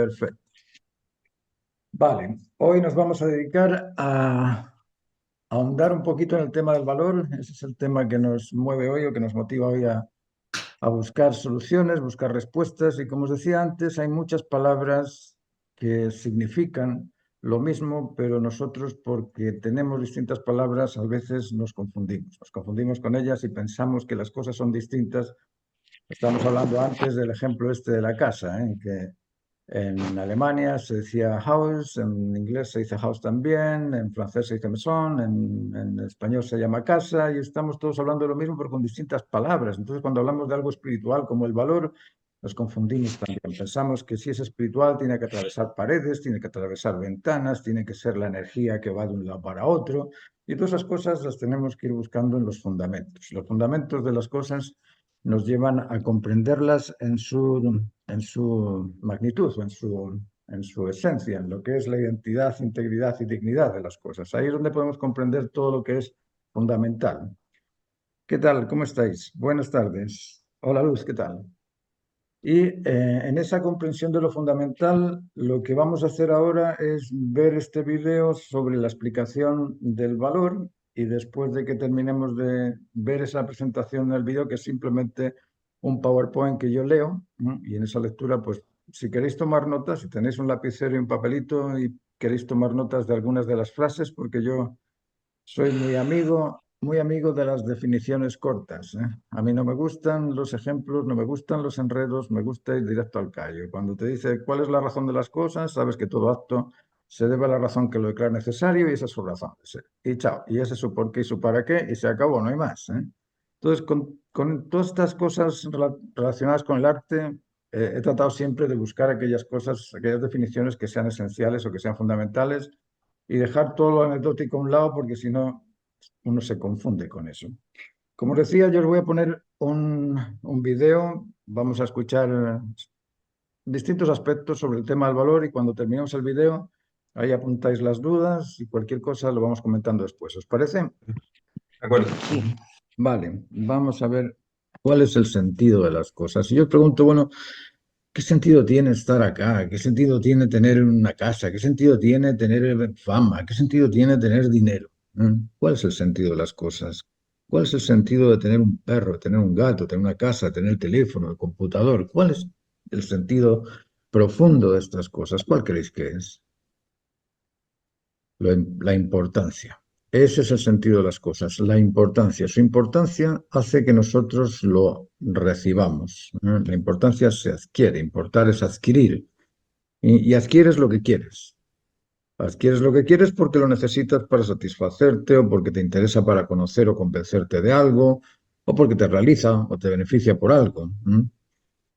Perfecto. Vale, hoy nos vamos a dedicar a ahondar un poquito en el tema del valor. Ese es el tema que nos mueve hoy o que nos motiva hoy a buscar soluciones, buscar respuestas. Y como os decía antes, hay muchas palabras que significan lo mismo, pero nosotros, porque tenemos distintas palabras, a veces nos confundimos. Nos confundimos con ellas y pensamos que las cosas son distintas. Estamos hablando antes del ejemplo este de la casa, que en Alemania se decía house, en inglés se dice house también, en francés se dice maison, en español se llama casa, y estamos todos hablando de lo mismo pero con distintas palabras. Entonces, cuando hablamos de algo espiritual como el valor, nos confundimos también. Pensamos que si es espiritual tiene que atravesar paredes, tiene que atravesar ventanas, tiene que ser la energía que va de un lado para otro, y todas esas cosas las tenemos que ir buscando en los fundamentos. Los fundamentos de las cosas nos llevan a comprenderlas en su magnitud, en su esencia, en lo que es la identidad, integridad y dignidad de las cosas. Ahí es donde podemos comprender todo lo que es fundamental. ¿Qué tal? ¿Cómo estáis? Buenas tardes. Hola Luz, ¿qué tal? Y en esa comprensión de lo fundamental, lo que vamos a hacer ahora es ver este video sobre la explicación del valor, y después de que terminemos de ver esa presentación del video, que es simplemente un PowerPoint que yo leo, ¿no? Y en esa lectura, pues si queréis tomar notas, si tenéis un lapicero y un papelito y queréis tomar notas de algunas de las frases, porque yo soy muy amigo de las definiciones cortas, ¿eh? A mí no me gustan los ejemplos, no me gustan los enredos, me gusta ir directo al callo. Cuando te dice cuál es la razón de las cosas, sabes que todo acto se debe a la razón que lo declara necesario y esa es su razón de ser. Y chao, y ese es su por qué y su para qué y se acabó, no hay más, ¿eh? Entonces, con todas estas cosas relacionadas con el arte, he tratado siempre de buscar aquellas cosas, aquellas definiciones que sean esenciales o que sean fundamentales y dejar todo lo anecdótico a un lado, porque si no, uno se confunde con eso. Como os decía, yo os voy a poner un video, vamos a escuchar distintos aspectos sobre el tema del valor, y cuando terminemos el video, ahí apuntáis las dudas y cualquier cosa lo vamos comentando después. ¿Os parece? De acuerdo. Vale, vamos a ver cuál es el sentido de las cosas. Si yo os pregunto, bueno, ¿qué sentido tiene estar acá? ¿Qué sentido tiene tener una casa? ¿Qué sentido tiene tener fama? ¿Qué sentido tiene tener dinero? ¿Cuál es el sentido de las cosas? ¿Cuál es el sentido de tener un perro, tener un gato, tener una casa, tener el teléfono, el computador? ¿Cuál es el sentido profundo de estas cosas? ¿Cuál creéis que es? La importancia. Ese es el sentido de las cosas, la importancia. Su importancia hace que nosotros lo recibamos, ¿eh? La importancia se adquiere, importar es adquirir. Y adquieres lo que quieres. Adquieres lo que quieres porque lo necesitas para satisfacerte, o porque te interesa para conocer o convencerte de algo, o porque te realiza o te beneficia por algo.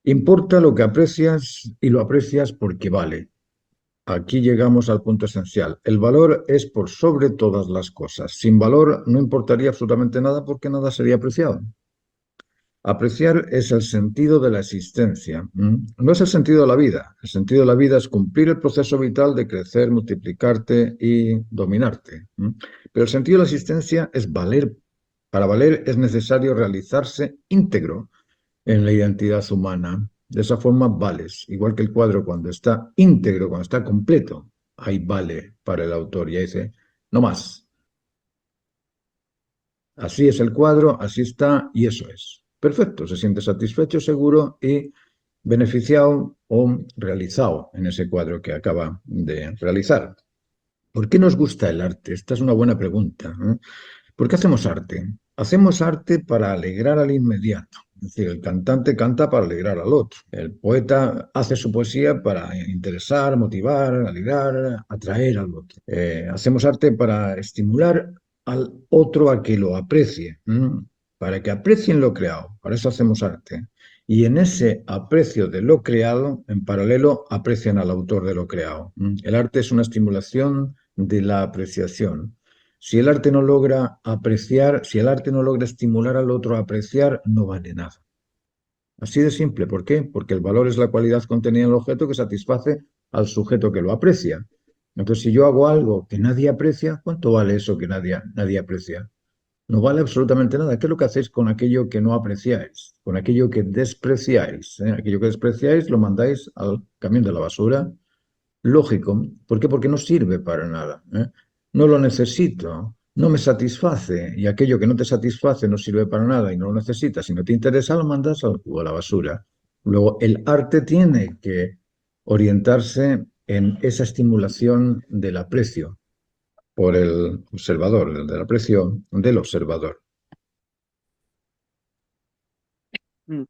Importa lo que aprecias, y lo aprecias porque vale. Aquí llegamos al punto esencial. El valor es por sobre todas las cosas. Sin valor no importaría absolutamente nada, porque nada sería apreciado. Apreciar es el sentido de la existencia. No es el sentido de la vida. El sentido de la vida es cumplir el proceso vital de crecer, multiplicarte y dominarte. Pero el sentido de la existencia es valer. Para valer es necesario realizarse íntegro en la identidad humana. De esa forma vales, igual que el cuadro cuando está íntegro, cuando está completo, ahí vale para el autor. Y ahí dice, no más. Así es el cuadro, así está y eso es. Perfecto, se siente satisfecho, seguro y beneficiado o realizado en ese cuadro que acaba de realizar. ¿Por qué nos gusta el arte? Esta es una buena pregunta, ¿eh? ¿Por qué hacemos arte? Hacemos arte para alegrar al inmediato. Es decir, el cantante canta para alegrar al otro. El poeta hace su poesía para interesar, motivar, alegrar, atraer al otro. Hacemos arte para estimular al otro a que lo aprecie, para que aprecien lo creado. Para eso hacemos arte. Y en ese aprecio de lo creado, en paralelo, aprecian al autor de lo creado. El arte es una estimulación de la apreciación. Si el arte no logra apreciar, si el arte no logra estimular al otro a apreciar, no vale nada. Así de simple. ¿Por qué? Porque el valor es la cualidad contenida en el objeto que satisface al sujeto que lo aprecia. Entonces, si yo hago algo que nadie aprecia, ¿cuánto vale eso que nadie aprecia? No vale absolutamente nada. ¿Qué es lo que hacéis con aquello que no apreciáis? Con aquello que despreciáis. Aquello que despreciáis lo mandáis al camión de la basura. Lógico. ¿Por qué? Porque no sirve para nada. No lo necesito. No me satisface. Y aquello que no te satisface no sirve para nada y no lo necesitas y no te interesa, lo mandas a la basura. Luego, el arte tiene que orientarse en esa estimulación del aprecio por el observador, del aprecio del observador. Mm.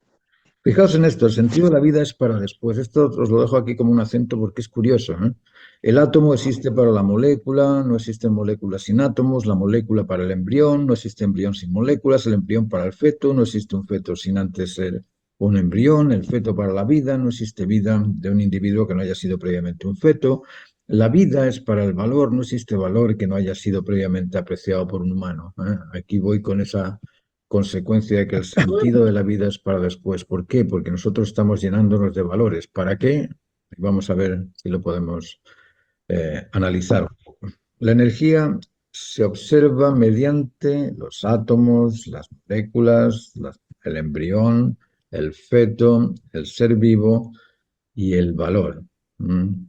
Fijaos en esto, el sentido de la vida es para después. Esto os lo dejo aquí como un acento porque es curioso, ¿eh? El átomo existe para la molécula, no existen moléculas sin átomos, la molécula para el embrión, no existe embrión sin moléculas, el embrión para el feto, no existe un feto sin antes ser un embrión, el feto para la vida, no existe vida de un individuo que no haya sido previamente un feto. La vida es para el valor, no existe valor que no haya sido previamente apreciado por un humano, ¿eh? Aquí voy con esa consecuencia de que el sentido de la vida es para después. ¿Por qué? Porque nosotros estamos llenándonos de valores. ¿Para qué? Vamos a ver si lo podemos analizar. La energía se observa mediante los átomos, las moléculas, el embrión, el feto, el ser vivo y el valor. ¿Mm?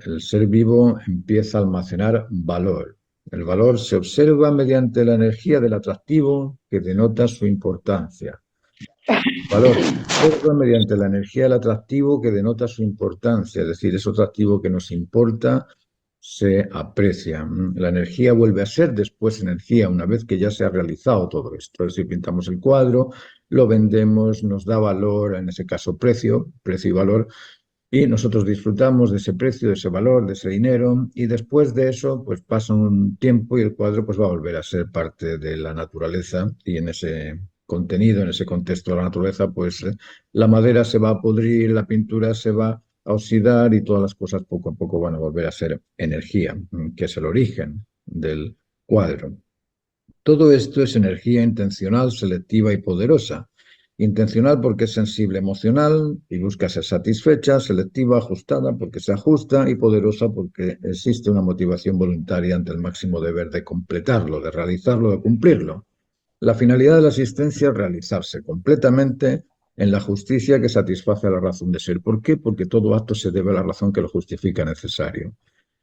El ser vivo empieza a almacenar valor. El valor se observa mediante la energía del atractivo que denota su importancia. Valor se observa mediante la energía del atractivo que denota su importancia, es decir, ese atractivo que nos importa se aprecia. La energía vuelve a ser después energía una vez que ya se ha realizado todo esto. Es decir, pintamos el cuadro, lo vendemos, nos da valor, en ese caso precio, precio y valor, y nosotros disfrutamos de ese precio, de ese valor, de ese dinero, y después de eso, pues pasa un tiempo y el cuadro pues va a volver a ser parte de la naturaleza, y en ese contenido, en ese contexto de la naturaleza, pues la madera se va a pudrir, la pintura se va a oxidar y todas las cosas poco a poco van a volver a ser energía, que es el origen del cuadro. Todo esto es energía intencional, selectiva y poderosa. Intencional porque es sensible emocional y busca ser satisfecha, selectiva, ajustada porque se ajusta y poderosa porque existe una motivación voluntaria ante el máximo deber de completarlo, de realizarlo, de cumplirlo. La finalidad de la existencia es realizarse completamente en la justicia que satisface a la razón de ser. ¿Por qué? Porque todo acto se debe a la razón que lo justifica necesario.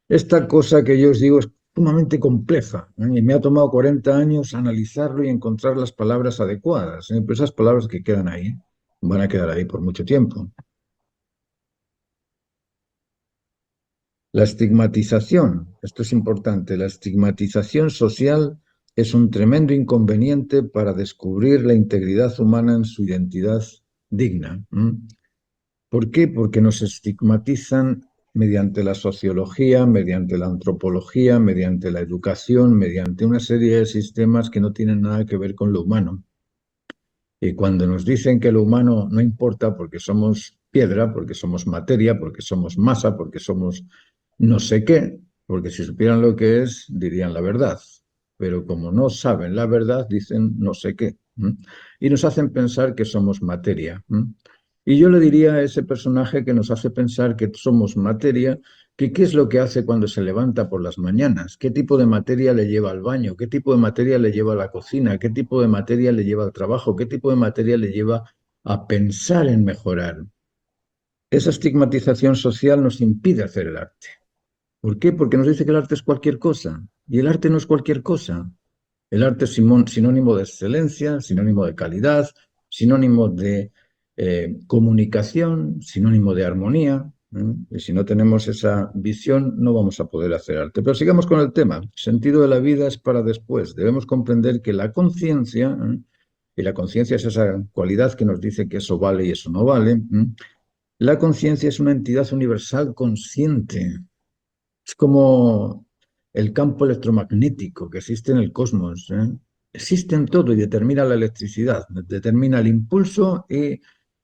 Esta cosa que yo os digo es sumamente compleja, ¿eh? Y me ha tomado 40 años analizarlo y encontrar las palabras adecuadas, ¿eh? Pero esas palabras que quedan ahí van a quedar ahí por mucho tiempo. La estigmatización, esto es importante, la estigmatización social es un tremendo inconveniente para descubrir la integridad humana en su identidad digna. ¿Por qué? Porque nos estigmatizan mediante la sociología, mediante la antropología, mediante la educación, mediante una serie de sistemas que no tienen nada que ver con lo humano. Y cuando nos dicen que lo humano no importa porque somos piedra, porque somos materia, porque somos masa, porque somos no sé qué, porque si supieran lo que es, dirían la verdad. Pero como no saben la verdad, dicen no sé qué. Y nos hacen pensar que somos materia. Y yo le diría a ese personaje que nos hace pensar que somos materia, que qué es lo que hace cuando se levanta por las mañanas, qué tipo de materia le lleva al baño, qué tipo de materia le lleva a la cocina, qué tipo de materia le lleva al trabajo, qué tipo de materia le lleva a pensar en mejorar. Esa estigmatización social nos impide hacer el arte. ¿Por qué? Porque nos dice que el arte es cualquier cosa. Y el arte no es cualquier cosa. El arte es sinónimo de excelencia, sinónimo de calidad, sinónimo de comunicación, sinónimo de armonía. Y si no tenemos esa visión, no vamos a poder hacer arte. Pero sigamos con el tema. El sentido de la vida es para después. Debemos comprender que la conciencia, y la conciencia es esa cualidad que nos dice que eso vale y eso no vale, la conciencia es una entidad universal consciente. Es como el campo electromagnético que existe en el cosmos, ¿eh? Existe en todo y determina la electricidad, determina el impulso y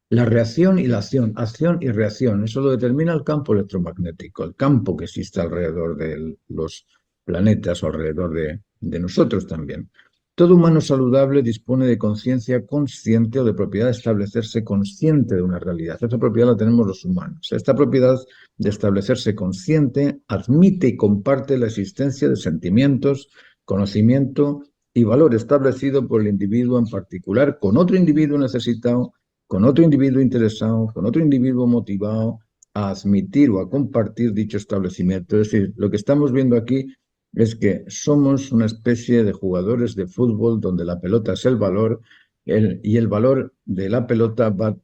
la reacción y la acción, acción y reacción. Eso lo determina el campo electromagnético, el campo que existe alrededor de los planetas o alrededor de nosotros también. Todo humano saludable dispone de conciencia consciente o de propiedad de establecerse consciente de una realidad. Esa propiedad la tenemos los humanos. Esta propiedad de establecerse consciente admite y comparte la existencia de sentimientos, conocimiento y valor establecido por el individuo en particular, con otro individuo necesitado, con otro individuo interesado, con otro individuo motivado a admitir o a compartir dicho establecimiento. Es decir, lo que estamos viendo aquí es que somos una especie de jugadores de fútbol donde la pelota es el valor y el valor de la pelota va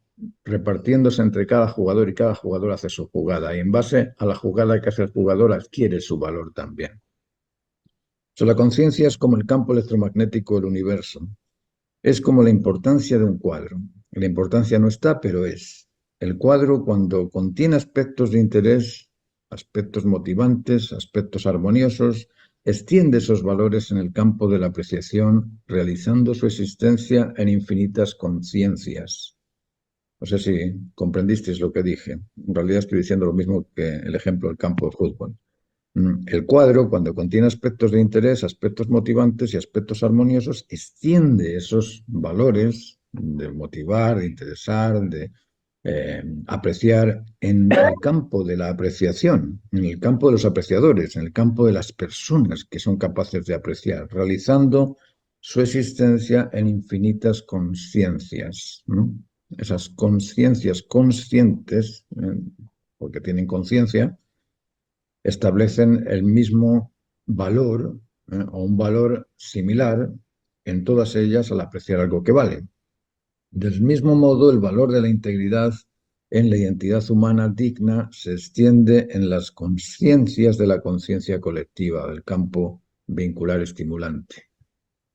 repartiéndose entre cada jugador y cada jugador hace su jugada y en base a la jugada que hace el jugador adquiere su valor también. La conciencia es como el campo electromagnético del universo. Es como la importancia de un cuadro. La importancia no está, pero es. El cuadro, cuando contiene aspectos de interés, aspectos motivantes, aspectos armoniosos, extiende esos valores en el campo de la apreciación, realizando su existencia en infinitas conciencias. No sé si comprendisteis lo que dije. En realidad estoy diciendo lo mismo que el ejemplo del campo de fútbol. El cuadro, cuando contiene aspectos de interés, aspectos motivantes y aspectos armoniosos, extiende esos valores de motivar, de interesar, de apreciar en el campo de la apreciación, en el campo de los apreciadores, en el campo de las personas que son capaces de apreciar, realizando su existencia en infinitas conciencias, ¿no? Esas conciencias conscientes, porque tienen conciencia, establecen el mismo valor o un valor similar en todas ellas al apreciar algo que vale. Del mismo modo, el valor de la integridad en la identidad humana digna se extiende en las conciencias de la conciencia colectiva, del campo vincular estimulante.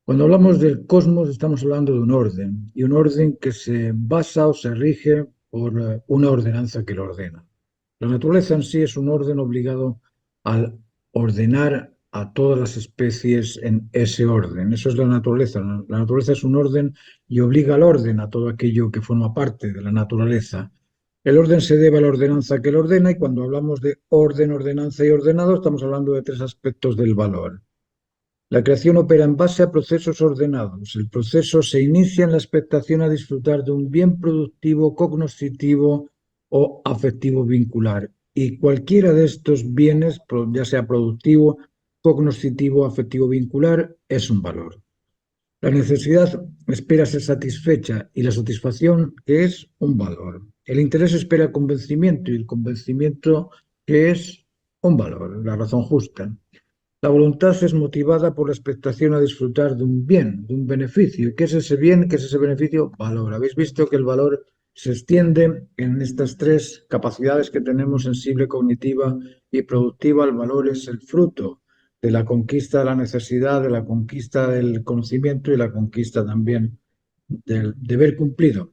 Cuando hablamos del cosmos estamos hablando de y un orden que se basa o se rige por una ordenanza que lo ordena. La naturaleza en sí es un orden obligado al ordenar a todas las especies en ese orden. Eso es la naturaleza. La naturaleza es un orden y obliga al orden a todo aquello que forma parte de la naturaleza. El orden se debe a la ordenanza que lo ordena y cuando hablamos de orden, ordenanza y ordenado estamos hablando de tres aspectos del valor. La creación opera en base a procesos ordenados. El proceso se inicia en la expectación a disfrutar de un bien productivo, cognoscitivo o afectivo vincular. Y cualquiera de estos bienes, ya sea productivo, cognoscitivo o afectivo vincular, es un valor. La necesidad espera ser satisfecha y la satisfacción, que es un valor. El interés espera el convencimiento y el convencimiento, que es un valor, la razón justa. La voluntad es motivada por la expectación a disfrutar de un bien, de un beneficio. ¿Y qué es ese bien? ¿Qué es ese beneficio? Valor. Habéis visto que el valor se extiende en estas tres capacidades que tenemos, sensible, cognitiva y productiva. El valor es el fruto de la conquista de la necesidad, de la conquista del conocimiento y la conquista también del deber cumplido.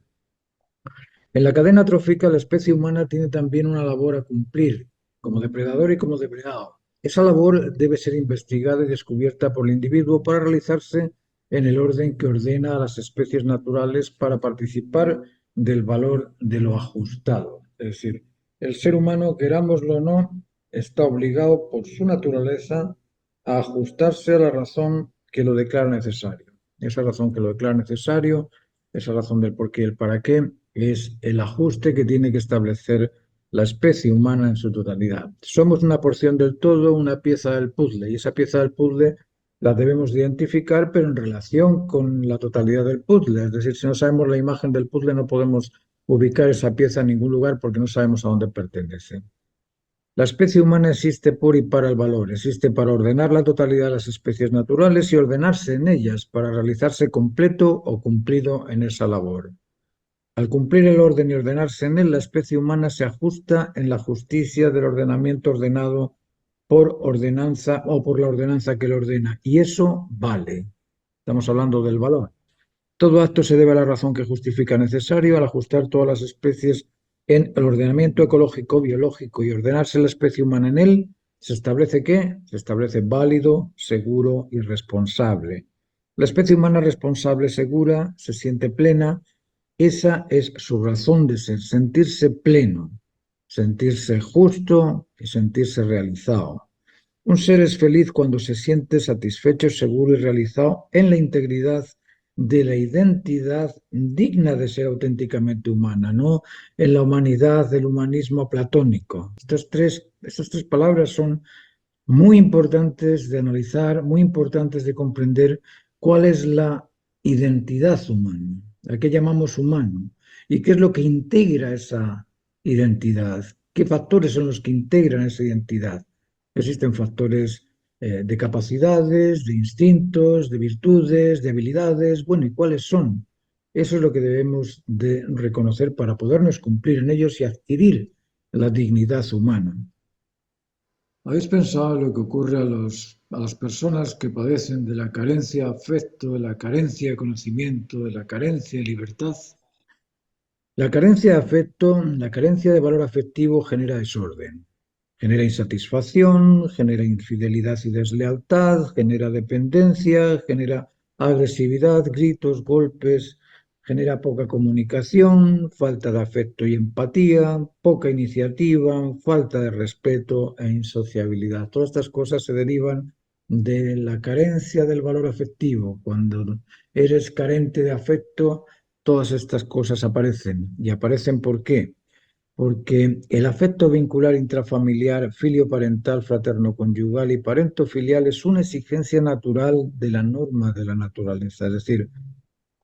En la cadena trófica, la especie humana tiene también una labor a cumplir, como depredador y como depredado. Esa labor debe ser investigada y descubierta por el individuo para realizarse en el orden que ordena a las especies naturales para participar del valor de lo ajustado. Es decir, el ser humano, querámoslo o no, está obligado por su naturaleza a ajustarse a la razón que lo declara necesario. Esa razón que lo declara necesario, esa razón del por qué y el para qué, es el ajuste que tiene que establecer la especie humana en su totalidad. Somos una porción del todo, una pieza del puzzle, y esa pieza del puzzle la debemos identificar, pero en relación con la totalidad del puzzle. Es decir, si no sabemos la imagen del puzzle, no podemos ubicar esa pieza en ningún lugar porque no sabemos a dónde pertenece. La especie humana existe por y para el valor, existe para ordenar la totalidad de las especies naturales y ordenarse en ellas, para realizarse completo o cumplido en esa labor. Al cumplir el orden y ordenarse en él, la especie humana se ajusta en la justicia del ordenamiento ordenado por ordenanza o por la ordenanza que lo ordena. Y eso vale. Estamos hablando del valor. Todo acto se debe a la razón que justifica necesario al ajustar todas las especies en el ordenamiento ecológico, biológico y ordenarse la especie humana en él. ¿Se establece qué? Se establece válido, seguro y responsable. La especie humana responsable, segura, se siente plena. Esa es su razón de ser, sentirse pleno, sentirse justo y sentirse realizado. Un ser es feliz cuando se siente satisfecho, seguro y realizado en la integridad de la identidad digna de ser auténticamente humana, no en la humanidad del humanismo platónico. Estas tres palabras son muy importantes de analizar, muy importantes de comprender ¿Cuál es la identidad humana? ¿A qué llamamos humano? ¿Y qué es lo que integra esa identidad? ¿Qué factores son los que integran esa identidad? Existen factores de capacidades, de instintos, de virtudes, de habilidades. Bueno, ¿y cuáles son? Eso es lo que debemos de reconocer para podernos cumplir en ellos y adquirir la dignidad humana. ¿Habéis pensado lo que ocurre a las personas que padecen de la carencia de afecto, de la carencia de conocimiento, de la carencia de libertad? La carencia de afecto, la carencia de valor afectivo genera desorden, genera insatisfacción, genera infidelidad y deslealtad, genera dependencia, genera agresividad, gritos, golpes, genera poca comunicación, falta de afecto y empatía, poca iniciativa, falta de respeto e insociabilidad. Todas estas cosas se derivan de la carencia del valor afectivo. Cuando eres carente de afecto, todas estas cosas aparecen. ¿Y aparecen por qué? Porque el afecto vincular intrafamiliar, filioparental, fraterno-conyugal y parento-filial es una exigencia natural de la norma de la naturaleza. Es decir,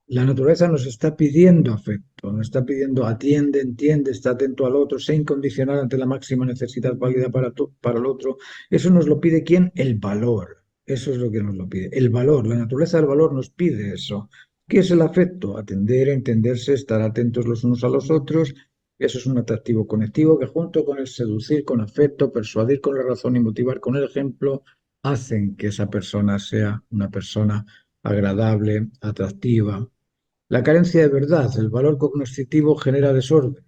la naturaleza nos está pidiendo afecto, nos está pidiendo atiende, entiende, está atento al otro, sea incondicional ante la máxima necesidad válida para el otro. Eso nos lo pide ¿quién? El valor. Eso es lo que nos lo pide. El valor, la naturaleza del valor nos pide eso. ¿Qué es el afecto? Atender, entenderse, estar atentos los unos a los otros. Eso es un atractivo conectivo que junto con el seducir con afecto, persuadir con la razón y motivar con el ejemplo, hacen que esa persona sea una persona agradable, atractiva. La carencia de verdad, el valor cognoscitivo genera desorden.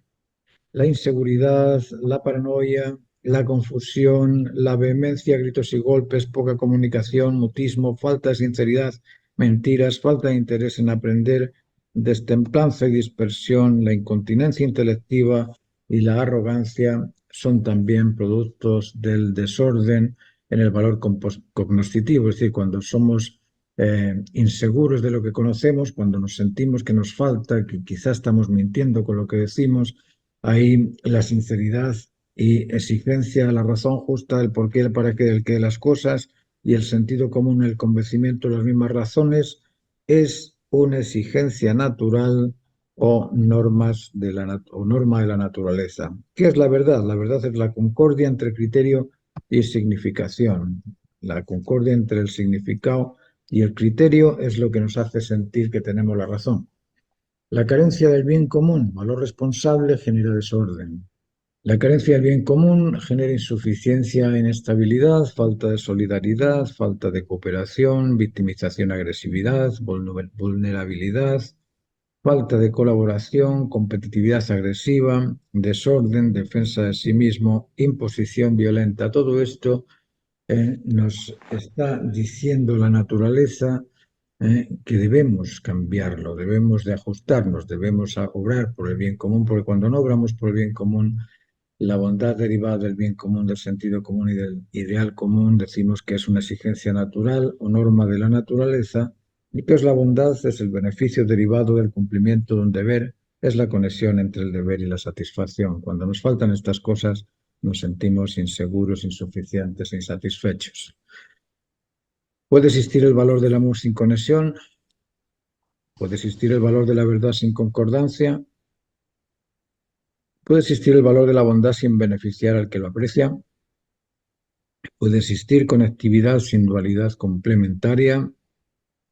La inseguridad, la paranoia, la confusión, la vehemencia, gritos y golpes, poca comunicación, mutismo, falta de sinceridad, mentiras, falta de interés en aprender, destemplanza y dispersión, la incontinencia intelectiva y la arrogancia son también productos del desorden en el valor cognoscitivo, es decir, cuando somos inseguros de lo que conocemos, cuando nos sentimos que nos falta, que quizás estamos mintiendo con lo que decimos, ahí la sinceridad y exigencia, la razón justa, el porqué, el para qué, el qué de las cosas y el sentido común, el convencimiento de las mismas razones, es una exigencia natural o, o norma de la naturaleza. ¿Qué es la verdad? La verdad es la concordia entre criterio y significación. La concordia entre el significado y el criterio es lo que nos hace sentir que tenemos la razón. La carencia del bien común, valor responsable, genera desorden. La carencia del bien común genera insuficiencia, inestabilidad, falta de solidaridad, falta de cooperación, victimización, agresividad, vulnerabilidad, falta de colaboración, competitividad agresiva, desorden, defensa de sí mismo, imposición violenta. Todo esto nos está diciendo la naturaleza que debemos cambiarlo, debemos de ajustarnos, debemos obrar por el bien común, porque cuando no obramos por el bien común, la bondad derivada del bien común, del sentido común y del ideal común, decimos que es una exigencia natural o norma de la naturaleza, y que es la bondad, es el beneficio derivado del cumplimiento de un deber, es la conexión entre el deber y la satisfacción. Cuando nos faltan estas cosas, nos sentimos inseguros, insuficientes e insatisfechos. ¿Puede existir el valor del amor sin conexión? ¿Puede existir el valor de la verdad sin concordancia? ¿Puede existir el valor de la bondad sin beneficiar al que lo aprecia? ¿Puede existir conectividad sin dualidad complementaria?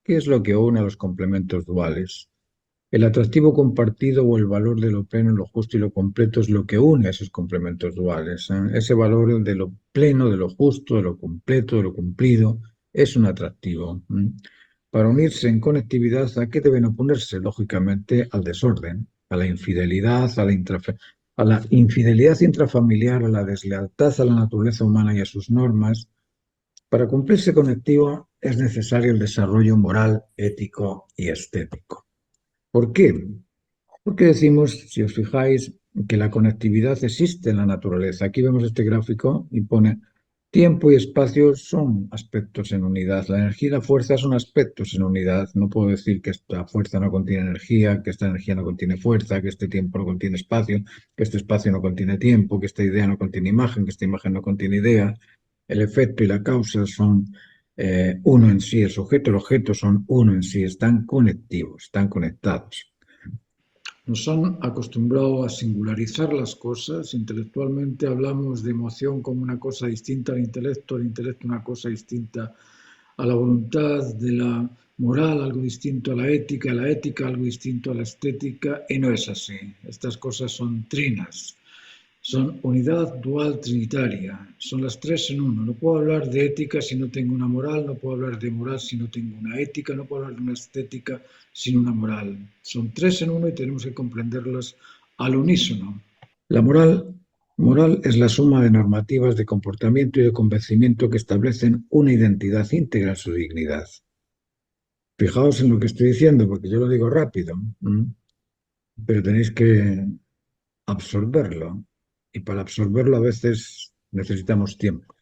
¿Qué es lo que une a los complementos duales? El atractivo compartido o el valor de lo pleno, lo justo y lo completo es lo que une a esos complementos duales. Ese valor de lo pleno, de lo justo, de lo completo, de lo cumplido, es un atractivo. Para unirse en conectividad, ¿a qué deben oponerse? Lógicamente al desorden, a la infidelidad, a la infidelidad intrafamiliar, a la deslealtad a la naturaleza humana y a sus normas. Para cumplirse conectivo es necesario el desarrollo moral, ético y estético. ¿Por qué? Porque decimos, si os fijáis, que la conectividad existe en la naturaleza. Aquí vemos este gráfico y pone tiempo y espacio son aspectos en unidad. La energía y la fuerza son aspectos en unidad. No puedo decir que esta fuerza no contiene energía, que esta energía no contiene fuerza, que este tiempo no contiene espacio, que este espacio no contiene tiempo, que esta idea no contiene imagen, que esta imagen no contiene idea. El efecto y la causa son uno en sí, el objeto son uno en sí, están conectivos, están conectados. Nos han acostumbrado a singularizar las cosas. Intelectualmente hablamos de emoción como una cosa distinta al intelecto una cosa distinta a la voluntad, de la moral algo distinto a la ética algo distinto a la estética, y no es así. Estas cosas son trinas, son unidad dual trinitaria, son las tres en uno. No puedo hablar de ética si no tengo una moral, no puedo hablar de moral si no tengo una ética, no puedo hablar de una estética sin una moral. Son tres en uno y tenemos que comprenderlas al unísono. La moral es la suma de normativas de comportamiento y de convencimiento que establecen una identidad íntegra en su dignidad. Fijaos en lo que estoy diciendo, porque yo lo digo rápido, pero tenéis que absorberlo. Y para absorberlo a veces necesitamos tiempo.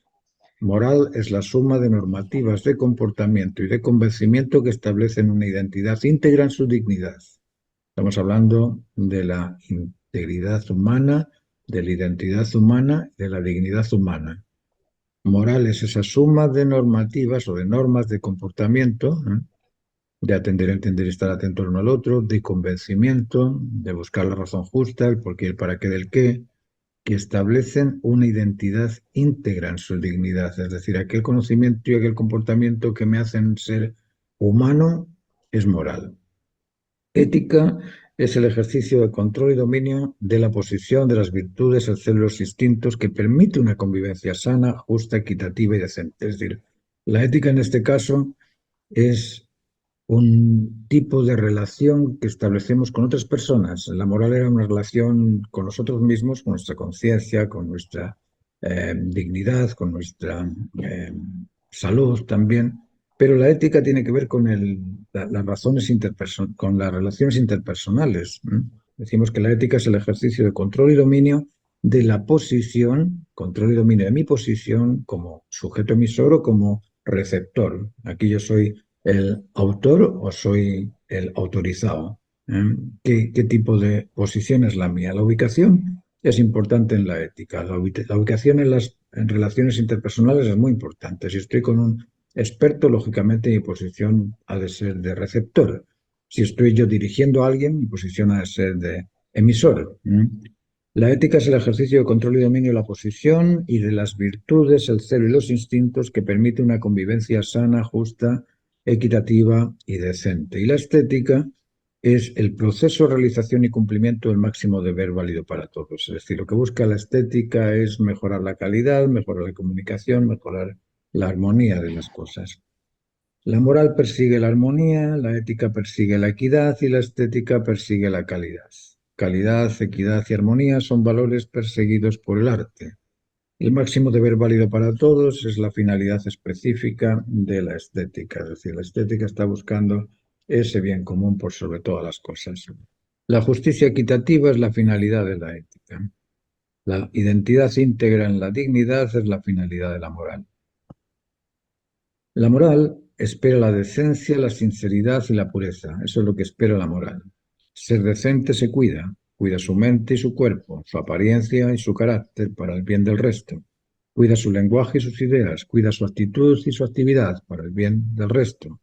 Moral es la suma de normativas de comportamiento y de convencimiento que establecen una identidad íntegra en su dignidad. Estamos hablando de la integridad humana, de la identidad humana, de la dignidad humana. Moral es esa suma de normativas o de normas de comportamiento, de atender, entender y estar atento el uno al otro, de convencimiento, de buscar la razón justa, el por qué, el para qué del qué, que establecen una identidad íntegra en su dignidad, es decir, aquel conocimiento y aquel comportamiento que me hacen ser humano es moral. Ética es el ejercicio de control y dominio de la posición, de las virtudes, el celo de los instintos que permite una convivencia sana, justa, equitativa y decente. Es decir, la ética en este caso es un tipo de relación que establecemos con otras personas. La moral era una relación con nosotros mismos, con nuestra conciencia, con nuestra dignidad, con nuestra salud también. Pero la ética tiene que ver con las razones con las relaciones interpersonales. Decimos que la ética es el ejercicio de control y dominio de la posición, control y dominio de mi posición como sujeto emisor o como receptor. Aquí yo soy el autor o soy el autorizado. ¿Qué tipo de posición es la mía? La ubicación es importante en la ética. La ubicación en relaciones interpersonales es muy importante. Si estoy con un experto, lógicamente mi posición ha de ser de receptor. Si estoy yo dirigiendo a alguien, mi posición ha de ser de emisor. La ética es el ejercicio de control y dominio de la posición y de las virtudes, el celo y los instintos que permite una convivencia sana, justa, equitativa y decente. Y la estética es el proceso, realización y cumplimiento del máximo deber válido para todos. Es decir, lo que busca la estética es mejorar la calidad, mejorar la comunicación, mejorar la armonía de las cosas. La moral persigue la armonía, la ética persigue la equidad y la estética persigue la calidad. Calidad, equidad y armonía son valores perseguidos por el arte. El máximo deber válido para todos es la finalidad específica de la estética, es decir, la estética está buscando ese bien común por sobre todas las cosas. La justicia equitativa es la finalidad de la ética. La identidad íntegra en la dignidad es la finalidad de la moral. La moral espera la decencia, la sinceridad y la pureza. Eso es lo que espera la moral. Ser decente se cuida su mente y su cuerpo, su apariencia y su carácter para el bien del resto. Cuida su lenguaje y sus ideas, cuida su actitud y su actividad para el bien del resto.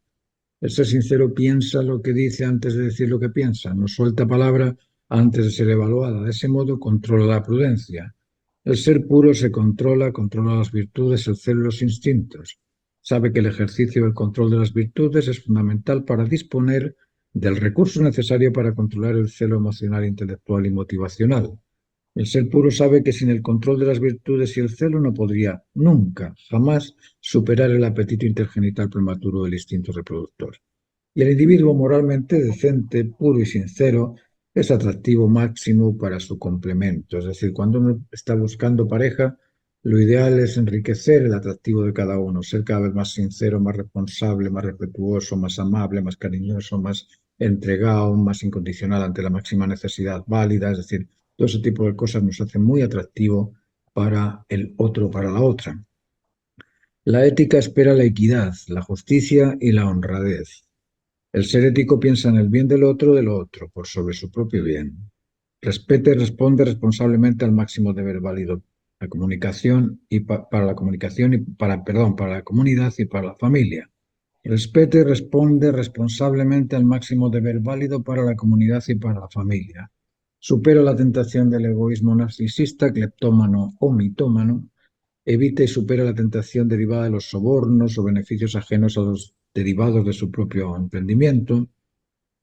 El ser sincero piensa lo que dice antes de decir lo que piensa, no suelta palabra antes de ser evaluada. De ese modo controla la prudencia. El ser puro se controla las virtudes, el celo y los instintos. Sabe que el ejercicio del control de las virtudes es fundamental para disponer del recurso necesario para controlar el celo emocional, intelectual y motivacional. El ser puro sabe que sin el control de las virtudes y el celo no podría nunca, jamás, superar el apetito intergenital prematuro del instinto reproductor. Y el individuo moralmente decente, puro y sincero es atractivo máximo para su complemento. Es decir, cuando uno está buscando pareja, lo ideal es enriquecer el atractivo de cada uno, ser cada vez más sincero, más responsable, más respetuoso, más amable, más cariñoso, más entregado, más incondicional ante la máxima necesidad válida. Es decir, todo ese tipo de cosas nos hacen muy atractivo para el otro, para la otra. La ética espera la equidad, la justicia y la honradez. El ser ético piensa en el bien del otro, por sobre su propio bien. Respeta y responde responsablemente al máximo deber válido la comunicación y para la comunicación y para la comunidad y para la familia. Respeta y responde responsablemente al máximo deber válido para la comunidad y para la familia. Supera la tentación del egoísmo narcisista, cleptómano o mitómano. Evita y supera la tentación derivada de los sobornos o beneficios ajenos a los derivados de su propio emprendimiento.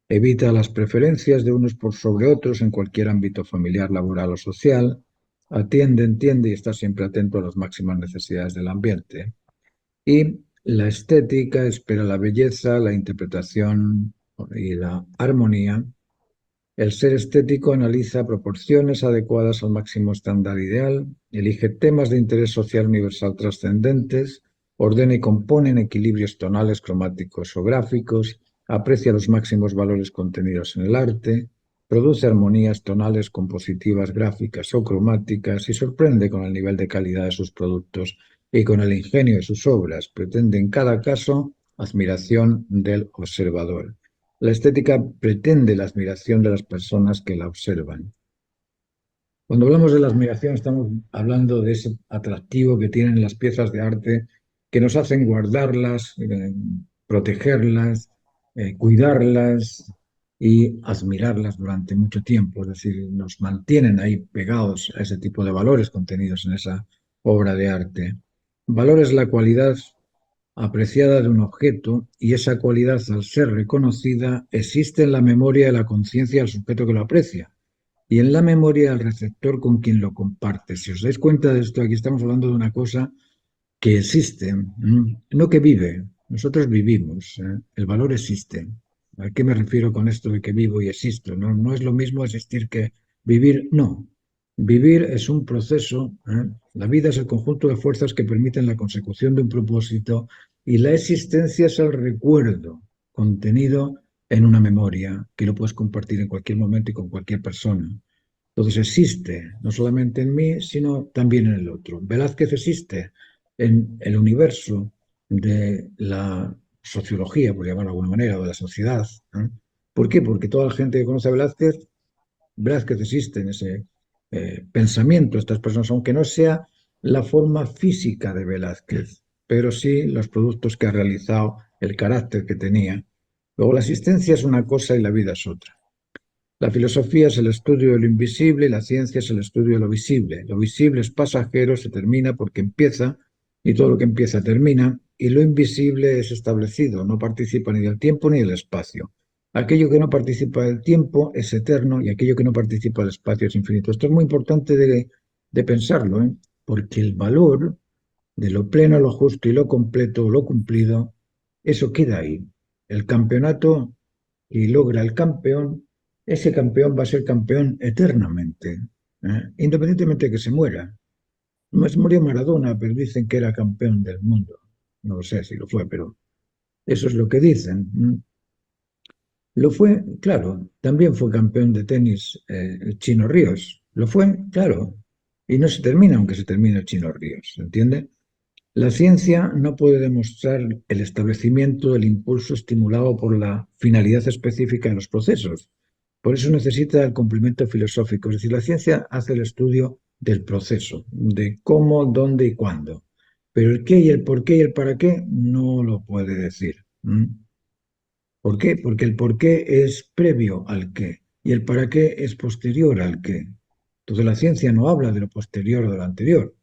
Evita las preferencias de unos por sobre otros en cualquier ámbito familiar, laboral o social. Atiende, entiende y está siempre atento a las máximas necesidades del ambiente. Y la estética espera la belleza, la interpretación y la armonía. El ser estético analiza proporciones adecuadas al máximo estándar ideal, elige temas de interés social universal trascendentes, ordena y compone en equilibrios tonales, cromáticos o gráficos, aprecia los máximos valores contenidos en el arte, produce armonías tonales, compositivas, gráficas o cromáticas y sorprende con el nivel de calidad de sus productos y con el ingenio de sus obras. Pretende en cada caso admiración del observador. La estética pretende la admiración de las personas que la observan. Cuando hablamos de la admiración, estamos hablando de ese atractivo que tienen las piezas de arte que nos hacen guardarlas, protegerlas, cuidarlas y admirarlas durante mucho tiempo. Es decir, nos mantienen ahí pegados a ese tipo de valores contenidos en esa obra de arte. Valor es la cualidad apreciada de un objeto y esa cualidad, al ser reconocida, existe en la memoria de la conciencia del sujeto que lo aprecia y en la memoria del receptor con quien lo comparte. Si os dais cuenta de esto, aquí estamos hablando de una cosa que existe, no que vive. Nosotros vivimos, el valor existe. ¿A qué me refiero con esto de que vivo y existo? No, no es lo mismo existir que vivir, no. Vivir es un proceso, la vida es el conjunto de fuerzas que permiten la consecución de un propósito y la existencia es el recuerdo contenido en una memoria que lo puedes compartir en cualquier momento y con cualquier persona. Entonces existe, no solamente en mí, sino también en el otro. Velázquez existe en el universo de la sociología, por llamarlo de alguna manera, o de la sociedad. ¿Por qué? Porque toda la gente que conoce a Velázquez, Velázquez existe en ese pensamiento de estas personas, aunque no sea la forma física de Velázquez, pero sí los productos que ha realizado, el carácter que tenía. Luego la existencia es una cosa y la vida es otra. La filosofía es el estudio de lo invisible y la ciencia es el estudio de lo visible. Lo visible es pasajero, se termina porque empieza y todo lo que empieza termina, y lo invisible es establecido, no participa ni del tiempo ni del espacio. Aquello que no participa del tiempo es eterno y aquello que no participa del espacio es infinito. Esto es muy importante de pensarlo, porque el valor de lo pleno, lo justo y lo completo, lo cumplido, eso queda ahí. El campeonato y logra el campeón, ese campeón va a ser campeón eternamente, independientemente de que se muera. No es murió Maradona, pero dicen que era campeón del mundo. No lo sé si lo fue, pero eso es lo que dicen. Lo fue, claro, también fue campeón de tenis el Chino Ríos. Lo fue, claro. Y no se termina aunque se termine el Chino Ríos, ¿se entiende? La ciencia no puede demostrar el establecimiento del impulso estimulado por la finalidad específica de los procesos. Por eso necesita el complemento filosófico. Es decir, la ciencia hace el estudio del proceso, de cómo, dónde y cuándo. Pero el qué y el por qué y el para qué no lo puede decir. ¿Por qué? Porque el por qué es previo al qué y el para qué es posterior al qué. Entonces la ciencia no habla de lo posterior o de lo anterior,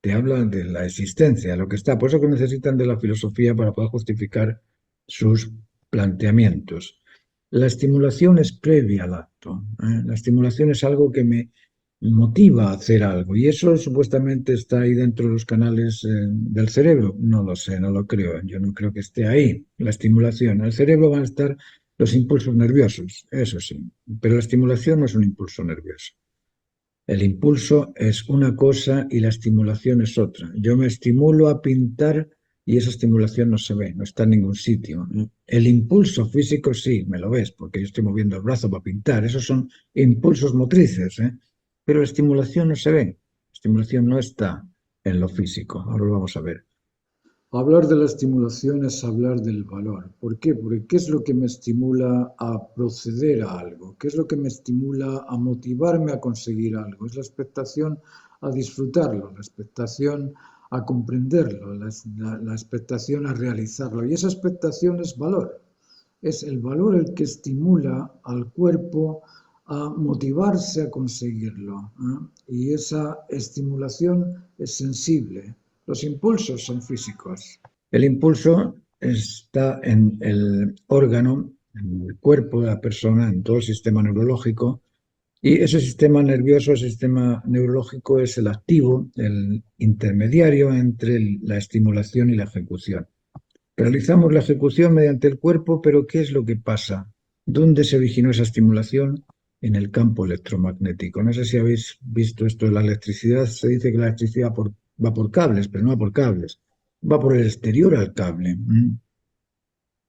te hablan de la existencia, de lo que está. Por eso que necesitan de la filosofía para poder justificar sus planteamientos. La estimulación es previa al acto. La estimulación es algo que me motiva a hacer algo. Y eso supuestamente está ahí dentro de los canales del cerebro. No lo sé, no lo creo. Yo no creo que esté ahí la estimulación. En el cerebro van a estar los impulsos nerviosos, eso sí. Pero la estimulación no es un impulso nervioso. El impulso es una cosa y la estimulación es otra. Yo me estimulo a pintar y esa estimulación no se ve, no está en ningún sitio. El impulso físico sí, me lo ves, porque yo estoy moviendo el brazo para pintar. Esos son impulsos motrices, pero la estimulación no se ve. La estimulación no está en lo físico. Ahora lo vamos a ver. Hablar de la estimulación es hablar del valor. ¿Por qué? Porque ¿qué es lo que me estimula a proceder a algo? ¿Qué es lo que me estimula a motivarme a conseguir algo? Es la expectación a disfrutarlo, la expectación a comprenderlo, la expectación a realizarlo. Y esa expectación es valor. Es el valor el que estimula al cuerpo a motivarse a conseguirlo, ¿eh? Y esa estimulación es sensible. Los impulsos son físicos. El impulso está en el órgano, en el cuerpo de la persona, en todo el sistema neurológico, y ese sistema nervioso, el sistema neurológico es el activo, el intermediario entre la estimulación y la ejecución. Realizamos la ejecución mediante el cuerpo, pero ¿qué es lo que pasa? ¿Dónde se originó esa estimulación? En el campo electromagnético. No sé si habéis visto esto de la electricidad. Se dice que la electricidad va por cables, pero no va por cables. Va por el exterior al cable.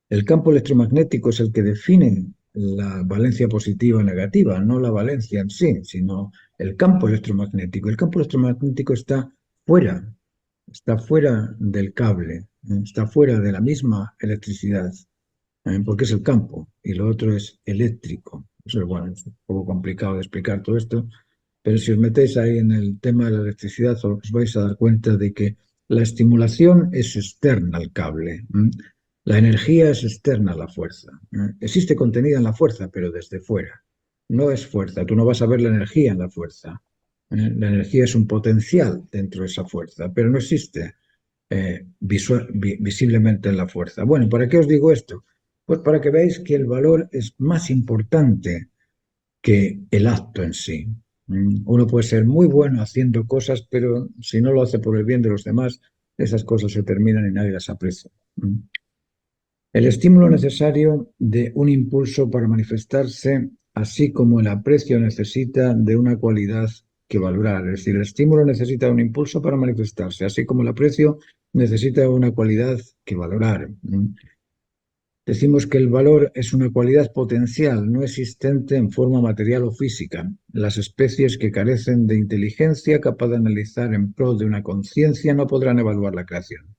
El campo electromagnético es el que define la valencia positiva o negativa, no la valencia en sí, sino el campo electromagnético. El campo electromagnético está fuera del cable, está fuera de la misma electricidad, porque es el campo y lo otro es eléctrico. Eso es, bueno, es un poco complicado de explicar todo esto, pero si os metéis ahí en el tema de la electricidad os vais a dar cuenta de que la estimulación es externa al cable. La energía es externa a la fuerza. Existe contenida en la fuerza, pero desde fuera. No es fuerza. Tú no vas a ver la energía en la fuerza. La energía es un potencial dentro de esa fuerza, pero no existe visiblemente en la fuerza. Bueno, ¿para qué os digo esto? Pues para que veáis que el valor es más importante que el acto en sí. Uno puede ser muy bueno haciendo cosas, pero si no lo hace por el bien de los demás, esas cosas se terminan y nadie las aprecia. El estímulo necesario de un impulso para manifestarse, así como el aprecio necesita de una cualidad que valorar. Es decir, el estímulo necesita un impulso para manifestarse, así como el aprecio necesita una cualidad que valorar. Decimos que el valor es una cualidad potencial, no existente en forma material o física. Las especies que carecen de inteligencia capaz de analizar en pro de una conciencia no podrán evaluar la creación.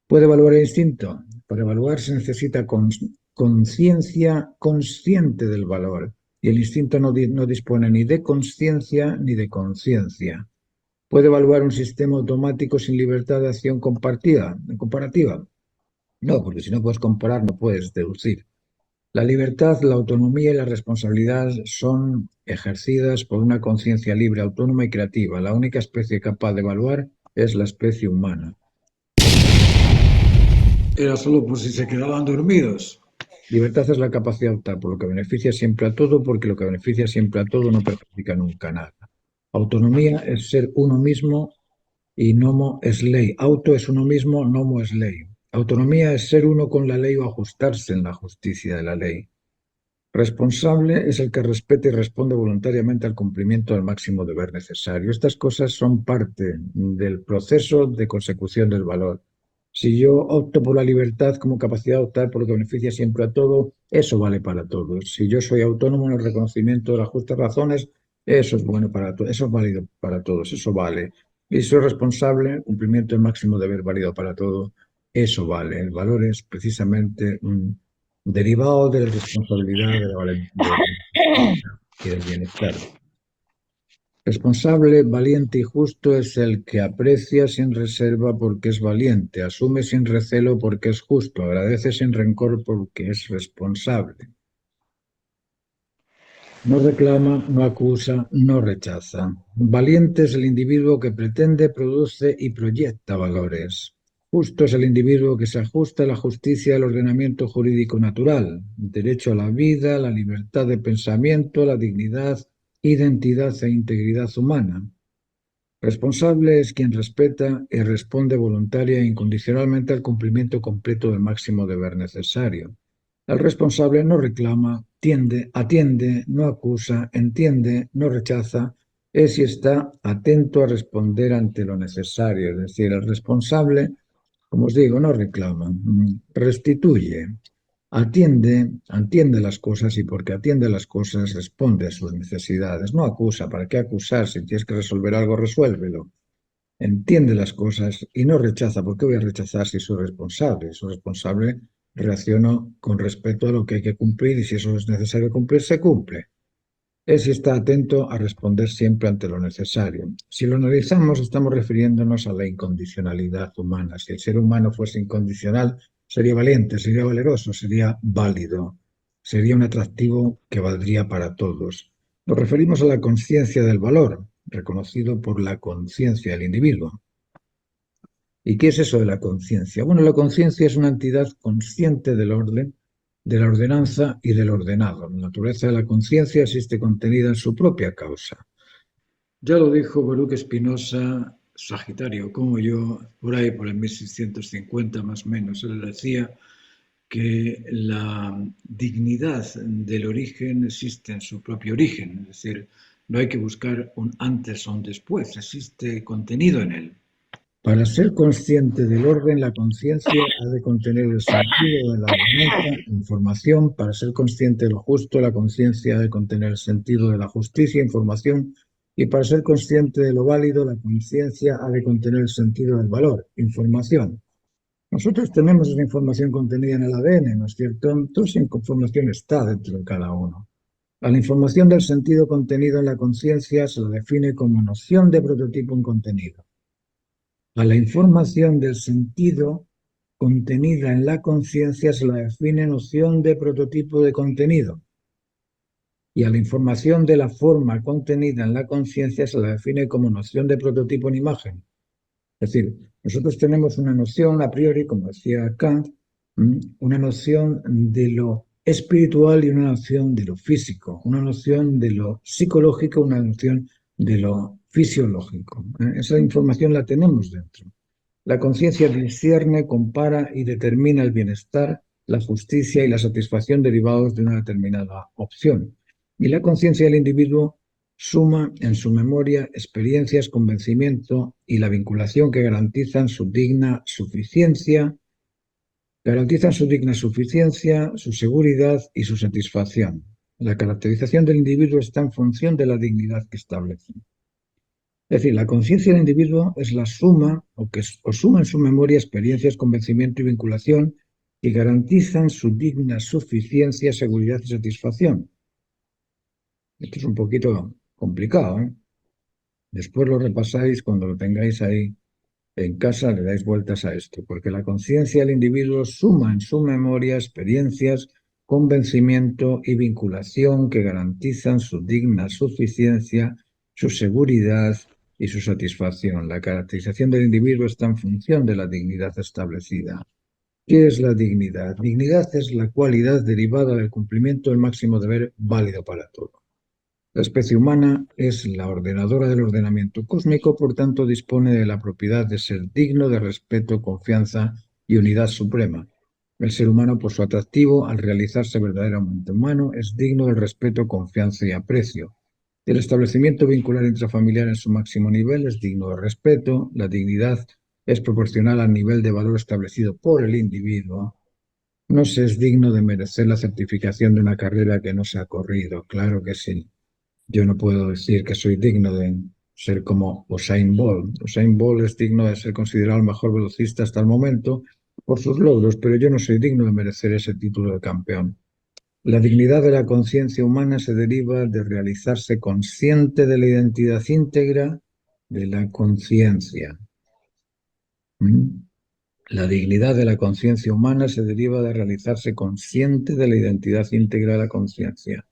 ¿Puede evaluar el instinto? Para evaluar se necesita conciencia consciente del valor, y el instinto no dispone ni de conciencia ni de conciencia. ¿Puede evaluar un sistema automático sin libertad de acción comparativa? No, porque si no puedes comparar, no puedes deducir. La libertad, la autonomía y la responsabilidad son ejercidas por una conciencia libre, autónoma y creativa. La única especie capaz de evaluar es la especie humana. Era solo por si se quedaban dormidos. Libertad es la capacidad de optar por lo que beneficia siempre a todo, porque lo que beneficia siempre a todo no perjudica nunca a nada. Autonomía es ser uno mismo y nomo es ley. Auto es uno mismo, nomo es ley. Autonomía es ser uno con la ley o ajustarse en la justicia de la ley. Responsable es el que respeta y responde voluntariamente al cumplimiento del máximo deber necesario. Estas cosas son parte del proceso de consecución del valor. Si yo opto por la libertad como capacidad de optar por lo que beneficia siempre a todo, eso vale para todos. Si yo soy autónomo en el reconocimiento de las justas razones, eso es bueno para todos, eso es válido para todos, eso vale. Y soy responsable, cumplimiento del máximo deber válido para todo, eso vale. El valor es precisamente un derivado de la responsabilidad de la valentía y del bienestar. Responsable, valiente y justo es el que aprecia sin reserva porque es valiente, asume sin recelo porque es justo, agradece sin rencor porque es responsable. No reclama, no acusa, no rechaza. Valiente es el individuo que pretende, produce y proyecta valores. Justo es el individuo que se ajusta a la justicia del ordenamiento jurídico natural, derecho a la vida, la libertad de pensamiento, la dignidad, identidad e integridad humana. Responsable es quien respeta y responde voluntaria e incondicionalmente al cumplimiento completo del máximo deber necesario. El responsable no reclama, atiende, no acusa, entiende, no rechaza, es y está atento a responder ante lo necesario. Es decir, el responsable, como os digo, no reclama, restituye, atiende las cosas y porque atiende las cosas responde a sus necesidades. No acusa, ¿para qué acusar? Si tienes que resolver algo, resuélvelo. entiende las cosas y no rechaza. ¿Por qué voy a rechazar si soy responsable? Soy responsable, reacciono con respeto a lo que hay que cumplir y si eso es necesario cumplir, se cumple. Es y está atento a responder siempre ante lo necesario. Si lo analizamos, estamos refiriéndonos a la incondicionalidad humana. Si el ser humano fuese incondicional, sería valiente, sería valeroso, sería válido, sería un atractivo que valdría para todos. Nos referimos a la conciencia del valor, reconocido por la conciencia del individuo. ¿Y qué es eso de la conciencia? Bueno, la conciencia es una entidad consciente del orden, de la ordenanza y del ordenado. La naturaleza de la conciencia existe contenida en su propia causa. Ya lo dijo Baruch Spinoza, Sagitario, como yo, por ahí por el 1650 más o menos. Él decía que la dignidad del origen existe en su propio origen, es decir, no hay que buscar un antes o un después, existe contenido en él. Para ser consciente del orden, la conciencia ha de contener el sentido de la ordenanza, información. Para ser consciente de lo justo, la conciencia ha de contener el sentido de la justicia, información. Y para ser consciente de lo válido, la conciencia ha de contener el sentido del valor, información. Nosotros tenemos esa información contenida en el ADN, ¿no es cierto? Toda esa información está dentro de cada uno. A la información del sentido contenido en la conciencia se la define como noción de prototipo en contenido. A la información del sentido contenida en la conciencia se la define noción de prototipo de contenido. Y a la información de la forma contenida en la conciencia se la define como noción de prototipo en imagen. Es decir, nosotros tenemos una noción a priori, como decía Kant, una noción de lo espiritual y una noción de lo físico, una noción de lo psicológico, una noción de lo fisiológico. Esa información la tenemos dentro. La conciencia discierne, compara y determina el bienestar, la justicia y la satisfacción derivados de una determinada opción. Y la conciencia del individuo suma en su memoria experiencias, convencimiento y la vinculación que garantizan su digna suficiencia, su seguridad y su satisfacción. La caracterización del individuo está en función de la dignidad que establece. Es decir, la conciencia del individuo es la suma o suma en su memoria experiencias, convencimiento y vinculación que garantizan su digna suficiencia, seguridad y satisfacción. Esto es un poquito complicado, ¿eh? Después lo repasáis cuando lo tengáis ahí en casa, le dais vueltas a esto, porque la conciencia del individuo suma en su memoria experiencias, convencimiento y vinculación que garantizan su digna suficiencia, su seguridad y su satisfacción. La caracterización del individuo está en función de la dignidad establecida. ¿Qué es la dignidad? Dignidad es la cualidad derivada del cumplimiento del máximo deber válido para todos. La especie humana es la ordenadora del ordenamiento cósmico, por tanto dispone de la propiedad de ser digno de respeto, confianza y unidad suprema. El ser humano, por su atractivo, al realizarse verdaderamente humano, es digno del respeto, confianza y aprecio. El establecimiento vincular intrafamiliar en su máximo nivel es digno de respeto. La dignidad es proporcional al nivel de valor establecido por el individuo. No se es digno de merecer la certificación de una carrera que no se ha corrido, claro que sí. Yo no puedo decir que soy digno de ser como Usain Bolt. Usain Bolt es digno de ser considerado el mejor velocista hasta el momento por sus logros, pero yo no soy digno de merecer ese título de campeón. La dignidad de la conciencia humana se deriva de realizarse consciente de la identidad íntegra de la conciencia. La dignidad de la conciencia humana se deriva de realizarse consciente de la identidad íntegra de la conciencia.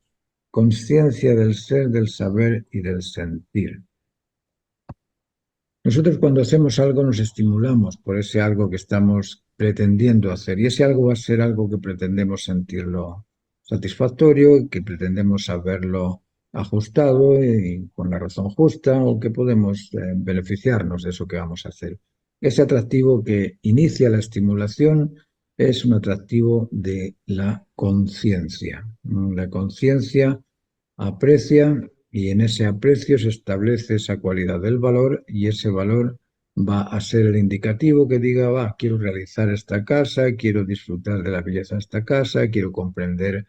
Conciencia del ser, del saber y del sentir. Nosotros cuando hacemos algo nos estimulamos por ese algo que estamos pretendiendo hacer y ese algo va a ser algo que pretendemos sentirlo satisfactorio, que pretendemos saberlo ajustado y con la razón justa o que podemos beneficiarnos de eso que vamos a hacer. Ese atractivo que inicia la estimulación es un atractivo de la conciencia. La conciencia aprecia y en ese aprecio se establece esa cualidad del valor y ese valor va a ser el indicativo que diga, va, quiero realizar esta casa, quiero disfrutar de la belleza de esta casa, quiero comprender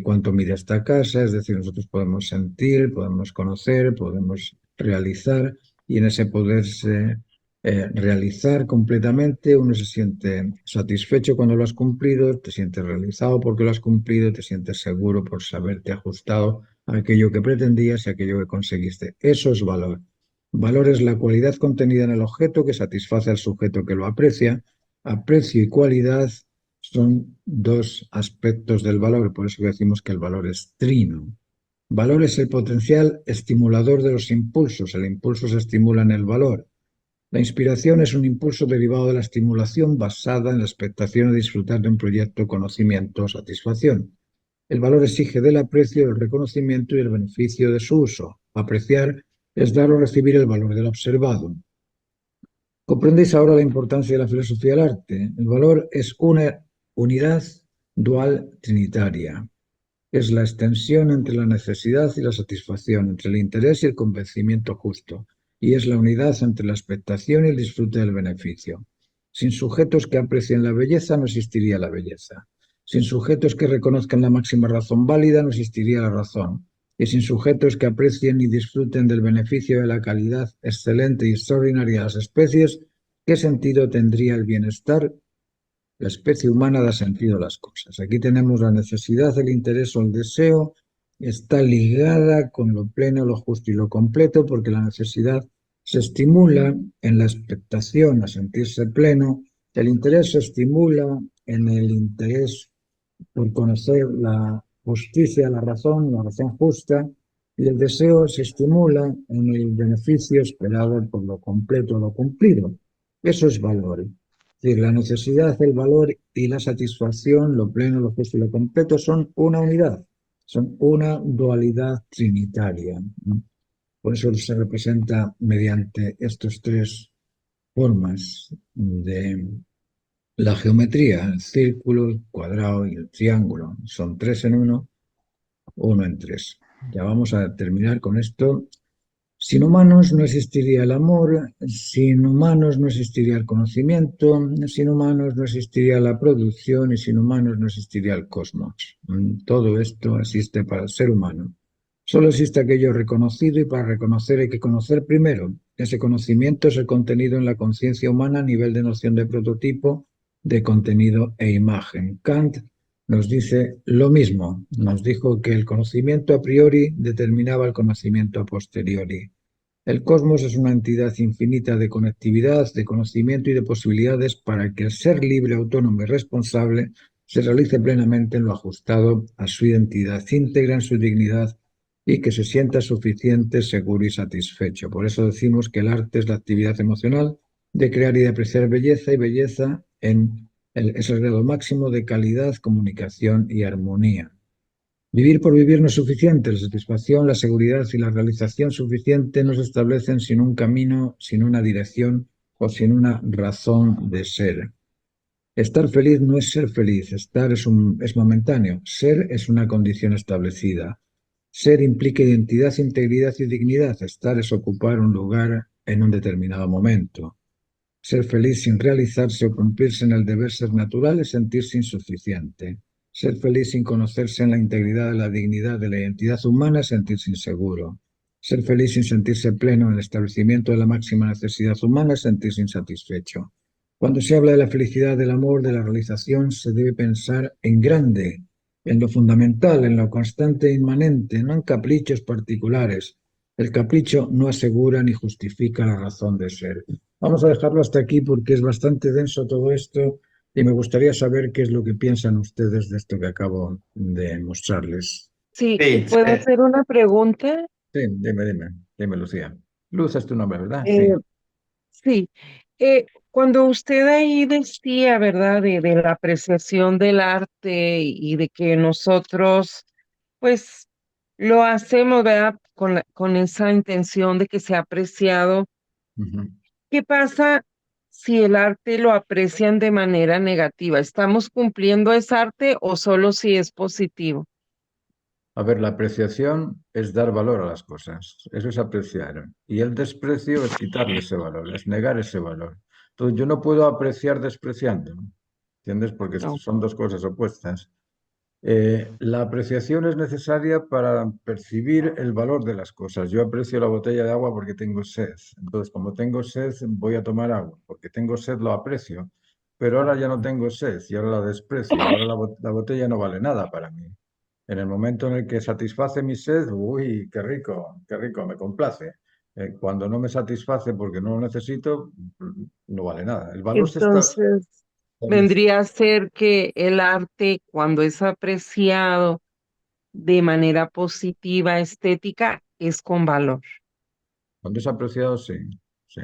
cuánto mide esta casa, es decir, nosotros podemos sentir, podemos conocer, podemos realizar y en ese poderse realizar completamente, uno se siente satisfecho cuando lo has cumplido, te sientes realizado porque lo has cumplido, te sientes seguro por saberte ajustado a aquello que pretendías y aquello que conseguiste. Eso es valor. Valor es la cualidad contenida en el objeto que satisface al sujeto que lo aprecia. Aprecio y cualidad son dos aspectos del valor, por eso decimos que el valor es trino. Valor es el potencial estimulador de los impulsos. El impulso se estimula en el valor. La inspiración es un impulso derivado de la estimulación basada en la expectación de disfrutar de un proyecto, conocimiento o satisfacción. El valor exige del aprecio el reconocimiento y el beneficio de su uso. Apreciar es dar o recibir el valor del observado. ¿Comprendéis ahora la importancia de la filosofía del arte? El valor es una unidad dual trinitaria. Es la extensión entre la necesidad y la satisfacción, entre el interés y el convencimiento justo, y es la unidad entre la expectación y el disfrute del beneficio. Sin sujetos que aprecien la belleza no existiría la belleza. Sin sujetos que reconozcan la máxima razón válida no existiría la razón. Y sin sujetos que aprecien y disfruten del beneficio de la calidad excelente y extraordinaria de las especies, ¿qué sentido tendría el bienestar? La especie humana da sentido a las cosas. Aquí tenemos la necesidad, el interés o el deseo. Está ligada con lo pleno, lo justo y lo completo, porque la necesidad se estimula en la expectación a sentirse pleno. El interés se estimula en el interés por conocer la justicia, la razón justa, y el deseo se estimula en el beneficio esperado por lo completo, lo cumplido. Eso es valor. Es decir, la necesidad, el valor y la satisfacción, lo pleno, lo justo y lo completo son una unidad, son una dualidad trinitaria, ¿no? Por eso se representa mediante estas tres formas de la geometría, el círculo, el cuadrado y el triángulo. Son tres en uno, uno en tres. Ya vamos a terminar con esto. Sin humanos no existiría el amor, sin humanos no existiría el conocimiento, sin humanos no existiría la producción y sin humanos no existiría el cosmos. Todo esto existe para el ser humano. Solo existe aquello reconocido y para reconocer hay que conocer primero. Ese conocimiento es el contenido en la conciencia humana a nivel de noción de prototipo, de contenido e imagen. Kant nos dice lo mismo. Nos dijo que el conocimiento a priori determinaba el conocimiento a posteriori. El cosmos es una entidad infinita de conectividad, de conocimiento y de posibilidades para que el ser libre, autónomo y responsable se realice plenamente en lo ajustado a su identidad íntegra, en su dignidad y que se sienta suficiente, seguro y satisfecho. Por eso decimos que el arte es la actividad emocional de crear y de apreciar belleza y belleza es el grado máximo de calidad, comunicación y armonía. Vivir por vivir no es suficiente. La satisfacción, la seguridad y la realización suficiente no se establecen sin un camino, sin una dirección o sin una razón de ser. Estar feliz no es ser feliz. Estar es momentáneo. Ser es una condición establecida. Ser implica identidad, integridad y dignidad. Estar es ocupar un lugar en un determinado momento. Ser feliz sin realizarse o cumplirse en el deber ser natural es sentirse insuficiente. Ser feliz sin conocerse en la integridad de la dignidad de la identidad humana es sentirse inseguro. Ser feliz sin sentirse pleno en el establecimiento de la máxima necesidad humana es sentirse insatisfecho. Cuando se habla de la felicidad, del amor, de la realización, se debe pensar en grande, en lo fundamental, en lo constante e inmanente, no en caprichos particulares. El capricho no asegura ni justifica la razón de ser. Vamos a dejarlo hasta aquí porque es bastante denso todo esto y me gustaría saber qué es lo que piensan ustedes de esto que acabo de mostrarles. Sí, Sí, ¿puedo hacer una pregunta? Sí, dime, Lucía. Luz es tu nombre, ¿verdad? Sí. Eh, sí, cuando usted ahí decía, ¿verdad?, de la apreciación del arte y de que nosotros, pues, lo hacemos, ¿verdad?, con esa intención de que sea apreciado. Ujú. ¿Qué pasa si el arte lo aprecian de manera negativa? ¿Estamos cumpliendo ese arte o solo si es positivo? A ver, la apreciación es dar valor a las cosas, eso es apreciar. Y el desprecio es quitarle ese valor, es negar ese valor. Entonces yo no puedo apreciar despreciando, ¿entiendes? Porque No. son dos cosas opuestas. La apreciación es necesaria para percibir el valor de las cosas. Yo aprecio la botella de agua porque tengo sed. Entonces, como tengo sed, voy a tomar agua. Porque tengo sed, lo aprecio. Pero ahora ya no tengo sed y ahora la desprecio. Ahora la botella no vale nada para mí. En el momento en el que satisface mi sed, uy, qué rico, me complace. Cuando no me satisface porque no lo necesito, no vale nada. El valor se Entonces, establece. vendría a ser que el arte, cuando es apreciado de manera positiva, estética, es con valor. Cuando es apreciado, sí, sí.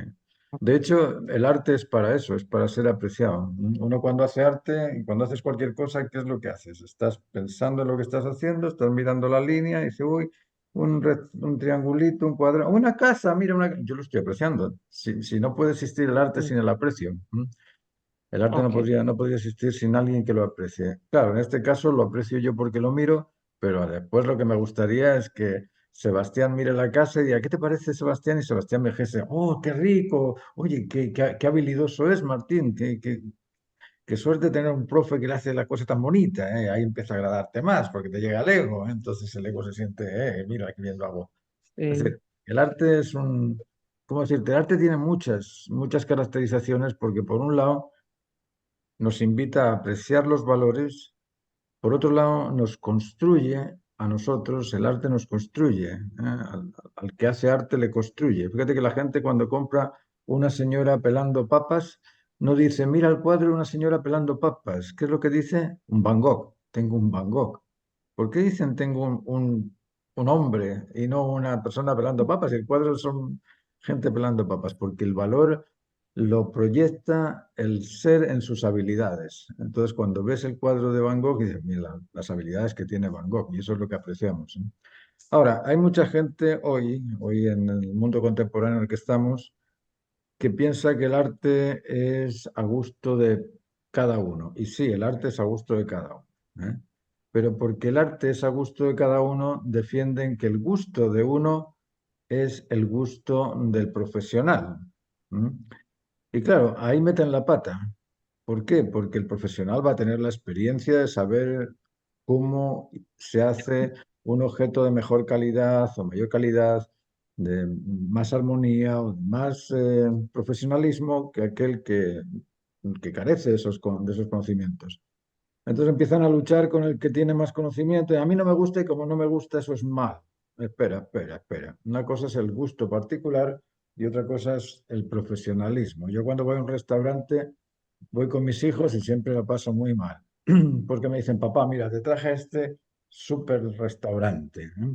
De hecho, el arte es para eso, es para ser apreciado. Uno cuando hace arte, y cuando haces cualquier cosa, ¿qué es lo que haces? Estás pensando en lo que estás haciendo, estás mirando la línea y dices, uy, un triangulito, un cuadrado, una casa, mira, yo lo estoy apreciando. Si no puede existir el arte Mm, sin el aprecio. El arte ok. no podría existir sin alguien que lo aprecie. Claro, en este caso lo aprecio yo porque lo miro, pero después lo que me gustaría es que Sebastián mire la casa y diga, ¿qué te parece, Sebastián? Y Sebastián me dijese, oh, qué rico, oye, qué habilidoso es Martín, qué suerte tener un profe que le hace la cosa tan bonita, ¿eh? Ahí empieza a agradarte más porque te llega el ego, ¿eh? Entonces el ego se siente, mira, qué bien lo hago. Es Sí. decir, el arte es ¿cómo decirte? El arte tiene muchas caracterizaciones porque por un lado nos invita a apreciar los valores, por otro lado nos construye a nosotros, el arte nos construye, ¿eh? Al que hace arte le construye. Fíjate que la gente cuando compra una señora pelando papas, no dice, mira el cuadro de una señora pelando papas. ¿Qué es lo que dice? Un Van Gogh, tengo un Van Gogh. ¿Por qué dicen tengo un hombre y no una persona pelando papas? El cuadro son gente pelando papas, porque el valor lo proyecta el ser en sus habilidades. Entonces, cuando ves el cuadro de Van Gogh, dices, mira, las habilidades que tiene Van Gogh, y eso es lo que apreciamos, ¿eh? Ahora, hay mucha gente hoy en el mundo contemporáneo en el que estamos, que piensa que el arte es a gusto de cada uno. Y sí, el arte es a gusto de cada uno, ¿eh? Pero porque el arte es a gusto de cada uno, defienden que el gusto de uno es el gusto del profesional. ¿Mm? Y claro, ahí meten la pata. ¿Por qué? Porque el profesional va a tener la experiencia de saber cómo se hace un objeto de mejor calidad o mayor calidad, de más armonía o más profesionalismo que aquel que carece de esos conocimientos. Entonces empiezan a luchar con el que tiene más conocimiento y a mí no me gusta y como no me gusta eso es mal. Espera. Una cosa es el gusto particular y otra cosa es el profesionalismo. Yo cuando voy a un restaurante voy con mis hijos y siempre lo paso muy mal porque me dicen, papá, mira, te traje este súper restaurante, ¿eh?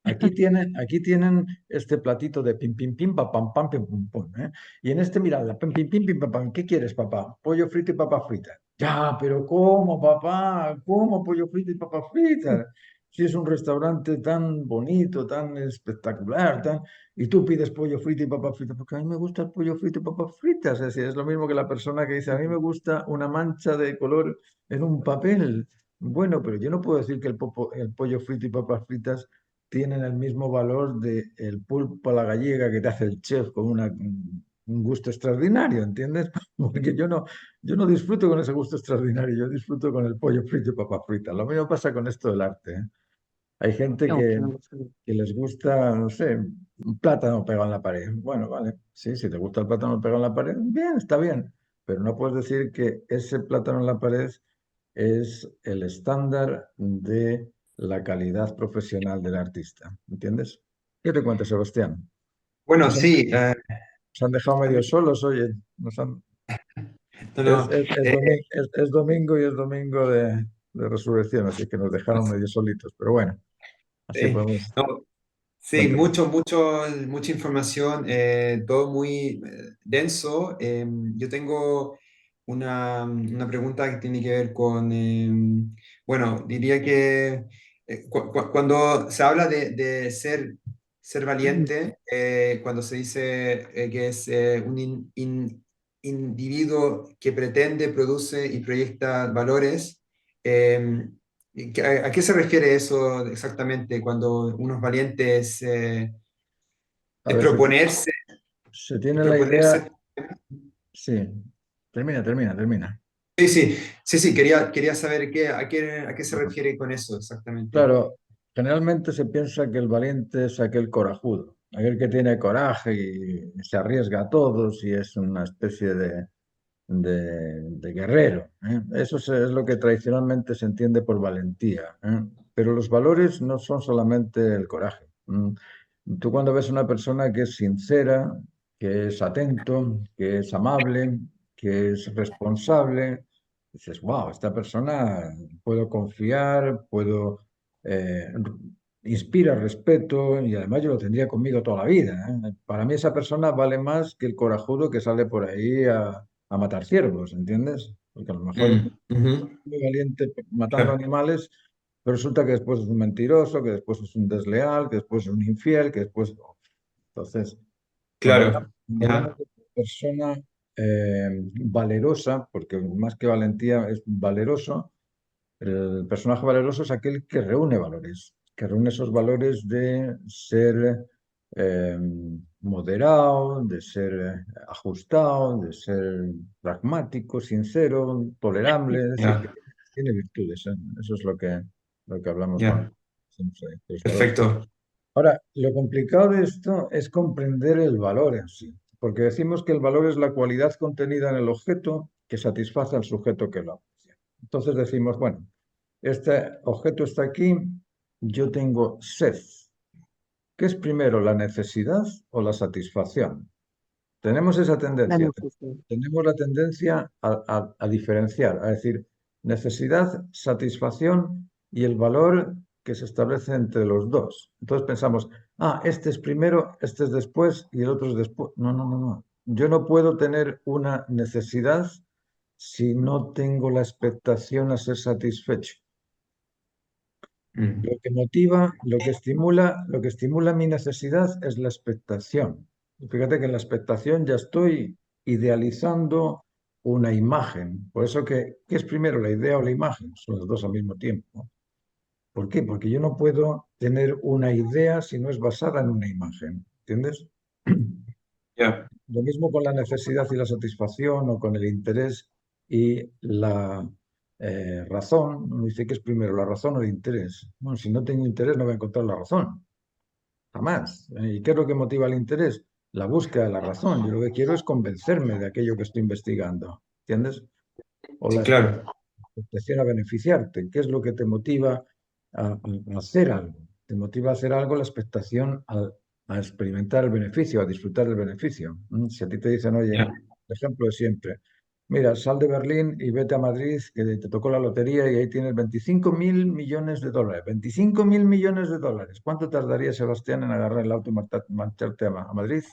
Aquí tienen este platito de pim, pim, pim, pam, pam, pam, pim, pum, pum, ¿eh? Y en este, mira, la pim, pim, pim, pim, pam, pam. ¿Qué quieres, papá? Pollo frito y papa frita. Ya, pero ¿cómo, papá? ¿Cómo pollo frito y papa frita? Si es un restaurante tan bonito, tan espectacular, tan... Y tú pides pollo frito y papa frita, porque a mí me gusta el pollo frito y papas fritas. Es decir, es lo mismo que la persona que dice, a mí me gusta una mancha de color en un papel. Bueno, pero yo no puedo decir que el pollo frito y papas fritas tienen el mismo valor de el pulpo a la gallega que te hace el chef con un gusto extraordinario, ¿entiendes? Porque yo no disfruto con ese gusto extraordinario, yo disfruto con el pollo frito y papas fritas. Lo mismo pasa con esto del arte, ¿eh? Hay gente Ok. que les gusta, no sé, un plátano pegado en la pared. Bueno, vale, sí, si te gusta el plátano pegado en la pared, bien, está bien. Pero no puedes decir que ese plátano en la pared es el estándar de la calidad profesional del artista. ¿Entiendes? ¿Qué te cuenta, Sebastián? Bueno, Nos han, sí, nos han dejado a medio mí- solos, oye. no, no, Es domingo y es domingo de resurrección, así que nos dejaron medio solitos. Pero bueno, así sí, podemos. no, sí, Cuéntame. mucha información, todo muy denso. Yo tengo una pregunta que tiene que ver con, bueno, diría que cuando se habla de ser valiente, cuando se dice que es un individuo que pretende, produce y proyecta valores, eh, ¿a qué se refiere eso exactamente cuando unos valientes A ver, proponerse, se tiene la idea. proponerse? Sí. Termina. Sí, sí, sí, sí, quería saber a qué se refiere con eso exactamente. Claro, generalmente se piensa que el valiente es aquel corajudo, aquel que tiene coraje y se arriesga a todos y es una especie de guerrero, ¿eh? Eso es lo que tradicionalmente se entiende por valentía, ¿eh? Pero los valores no son solamente el coraje. Tú cuando ves una persona que es sincera, que es atento, que es amable, que es responsable, dices, wow, esta persona puedo confiar, puedo... eh, inspira respeto y además yo lo tendría conmigo toda la vida, ¿eh? Para mí esa persona vale más que el corajudo que sale por ahí a matar ciervos, ¿entiendes? Porque a lo mejor es Ujú, muy valiente matando claro, animales, pero resulta que después es un mentiroso, que después es un desleal, que después es un infiel, que después... Entonces, claro, cuando hablamos ya, de persona valerosa, porque más que valentía es valeroso, el personaje valeroso es aquel que reúne valores, que reúne esos valores de ser eh, moderado, de ser ajustado, de ser pragmático, sincero, tolerable, es decir, que ya, tiene virtudes, ¿eh? Eso es lo que hablamos cuando ya, decimos, los valores. perfecto. Ahora, lo complicado de esto es comprender el valor en sí, porque decimos que el valor es la cualidad contenida en el objeto que satisface al sujeto que lo aprecia. Entonces decimos, bueno, este objeto está aquí, yo tengo sed. ¿Qué es primero, la necesidad o la satisfacción? Tenemos esa La tendencia, necesidad. tenemos la tendencia a diferenciar, a decir necesidad, satisfacción y el valor que se establece entre los dos. Entonces pensamos, ah, este es primero, este es después y el otro es después. No, no, no, no. Yo no puedo tener una necesidad si no tengo la expectación a ser satisfecho. Mm, Lo que motiva, lo que estimula mi necesidad es la expectación. Y fíjate que en la expectación ya estoy idealizando una imagen. Por eso que, ¿qué es primero, la idea o la imagen? Son los dos al mismo tiempo. ¿Por qué? Porque yo no puedo tener una idea si no es basada en una imagen. ¿Entiendes? ya, Lo mismo con la necesidad y la satisfacción o con el interés y la razón. Uno dice que es primero la razón o el interés. Bueno, si no tengo interés no voy a encontrar la razón, jamás. ¿Y qué es lo que motiva el interés? La búsqueda de la razón. Yo lo que quiero es convencerme de aquello que estoy investigando. ¿Entiendes? O sí, la claro, expectación a beneficiarte. ¿Qué es lo que te motiva a hacer algo? Te motiva a hacer algo la expectación a experimentar el beneficio, a disfrutar del beneficio. Si a ti te dicen, oye, ya. el ejemplo de siempre, mira, sal de Berlín y vete a Madrid, que te tocó la lotería y ahí tienes 25.000 millones de dólares. 25.000 millones de dólares. ¿Cuánto tardaría Sebastián en agarrar el auto y marcharte a Madrid?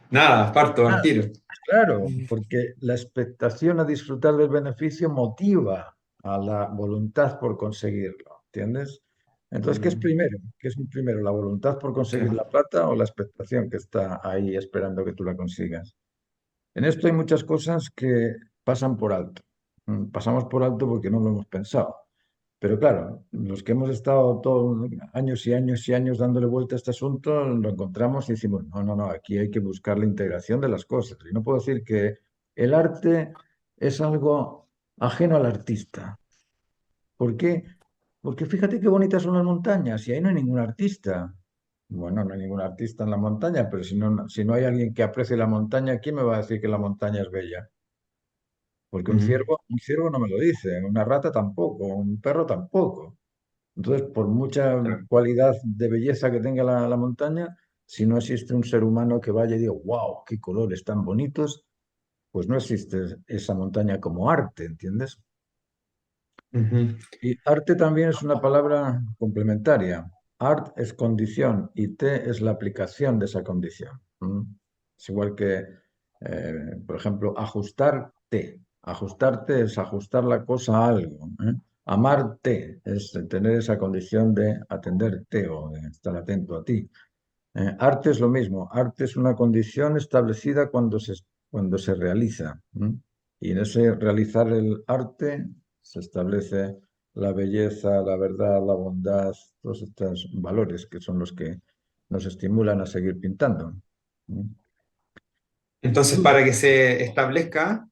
Nada, parto al tiro. Claro, porque la expectación a disfrutar del beneficio motiva a la voluntad por conseguirlo, ¿entiendes? Entonces, ¿qué es Mm, primero? ¿Qué es primero, la voluntad por conseguir ya. la plata o la expectación que está ahí esperando que tú la consigas? En esto hay muchas cosas que pasan por alto. Pasamos por alto porque no lo hemos pensado. Pero claro, los que hemos estado todos años y años y años dándole vuelta a este asunto, lo encontramos y decimos, no, no, no, aquí hay que buscar la integración de las cosas. Y no puedo decir que el arte es algo ajeno al artista. ¿Por qué? Porque fíjate qué bonitas son las montañas y ahí no hay ningún artista. Bueno, no hay ningún artista en la montaña, pero si no hay alguien que aprecie la montaña, ¿quién me va a decir que la montaña es bella? Porque Mm, un ciervo no me lo dice, una rata tampoco, un perro tampoco. Entonces, por mucha claro. cualidad de belleza que tenga la montaña, si no existe un ser humano que vaya y diga, wow, qué colores tan bonitos, pues no existe esa montaña como arte, ¿entiendes? Ujú, Y arte también es una palabra complementaria. Art es condición y te es la aplicación de esa condición. Es igual que, por ejemplo, ajustarte. Ajustarte es ajustar la cosa a algo, ¿eh? Amarte es tener esa condición de atenderte o de estar atento a ti. Arte es lo mismo. Arte es una condición establecida cuando se realiza. Y en ese realizar el arte se establece la belleza, la verdad, la bondad, todos estos valores que son los que nos estimulan a seguir pintando. ¿Mm? entonces, para que se establezca,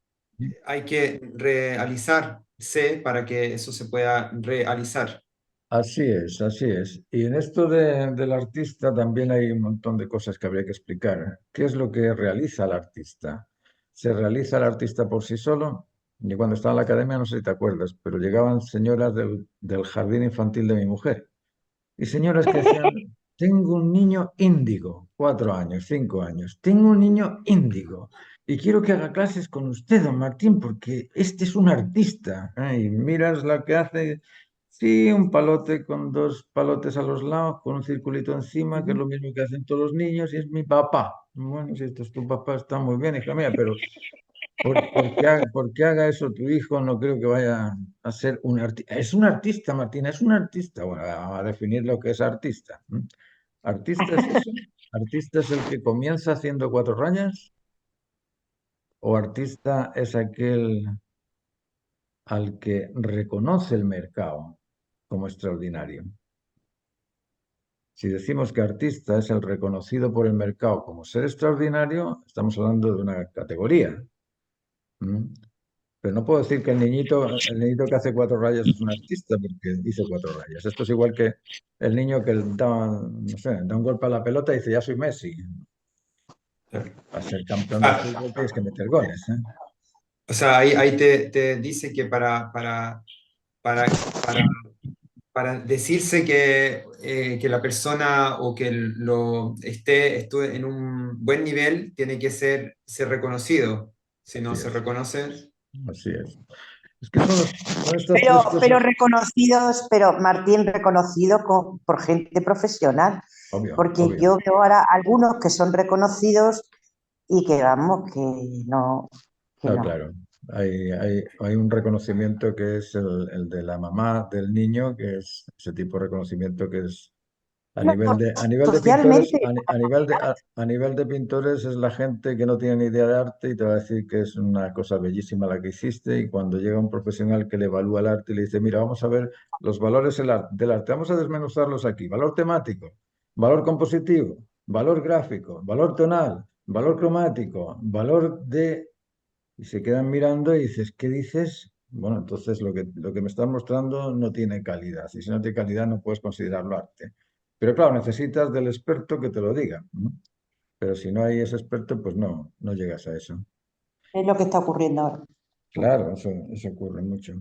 hay que realizarse para que eso se pueda realizar. Así es, así es. Y en esto del artista también hay un montón de cosas que habría que explicar. ¿Qué es lo que realiza el artista? ¿Se realiza el artista por sí solo? Yo cuando estaba en la academia, no sé si te acuerdas, pero llegaban señoras del jardín infantil de mi mujer. Y señoras que decían, tengo un niño índigo, 4 años, 5 años, tengo un niño índigo y quiero que haga clases con usted, don Martín, porque este es un artista. Y miras la que hace, sí, un palote con dos palotes a los lados, con un circulito encima, que es lo mismo que hacen todos los niños, y es mi papá. Bueno, si esto es tu papá, está muy bien, hija mía, pero porque haga eso tu hijo, no creo que vaya a ser un artista. Es un artista, Martina, es un artista. Bueno, vamos a definir lo que es artista. ¿Artista es eso? ¿Artista es el que comienza haciendo 4 rayas? ¿O artista es aquel al que reconoce el mercado como extraordinario? Si decimos que artista es el reconocido por el mercado como ser extraordinario, estamos hablando de una categoría. ¿Mm? Pero no puedo decir que el niñito que hace 4 rayas es un artista porque hizo 4 rayas. Esto es igual que el niño que da, no sé, da un golpe a la pelota y dice, ya soy Messi. Para ser campeón de Ah, fútbol tienes que meter goles, ¿eh? o sea, ahí te dice que para, para decirse que la persona o que lo esté en un buen nivel, tiene que ser reconocido. Si no Así se es, reconoce, así es. Es que son estas tres Pero cosas, reconocidos, pero Martín, reconocido por gente profesional, obvio, porque obvio. yo veo ahora algunos que son reconocidos y que vamos, que Claro, no. claro. Hay un reconocimiento que es el de la mamá del niño, que es ese tipo de reconocimiento que es No, a nivel de pintores, socialmente, a nivel de pintores es la gente que no tiene ni idea de arte y te va a decir que es una cosa bellísima la que hiciste y cuando llega un profesional que le evalúa el arte y le dice, mira, vamos a ver los valores del arte, vamos a desmenuzarlos aquí, valor temático, valor compositivo, valor gráfico, valor tonal, valor cromático, valor de... Y se quedan mirando y dices, ¿qué dices? Bueno, entonces lo que me estás mostrando no tiene calidad. Y si no tiene calidad no puedes considerarlo arte. Pero claro, necesitas del experto que te lo diga, ¿no? Pero si no hay ese experto, pues no llegas a eso. es lo que está ocurriendo ahora. Claro, eso ocurre mucho.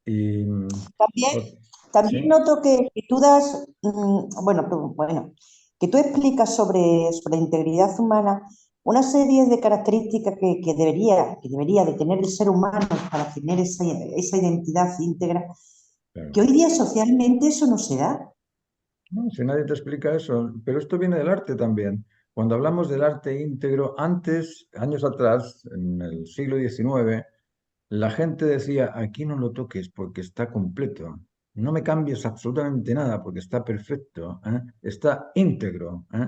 Y, También, ot- también sí, noto que tú das, bueno, que tú explicas sobre integridad humana una serie de características que debería de tener el ser humano para tener esa identidad íntegra, claro. que hoy día socialmente eso no se da. No, si nadie te explica eso, pero esto viene del arte también. Cuando hablamos del arte íntegro, antes, años atrás, en el siglo XIX, la gente decía, aquí no lo toques porque está completo. No me cambies absolutamente nada porque está perfecto, ¿eh? Está íntegro, ¿eh?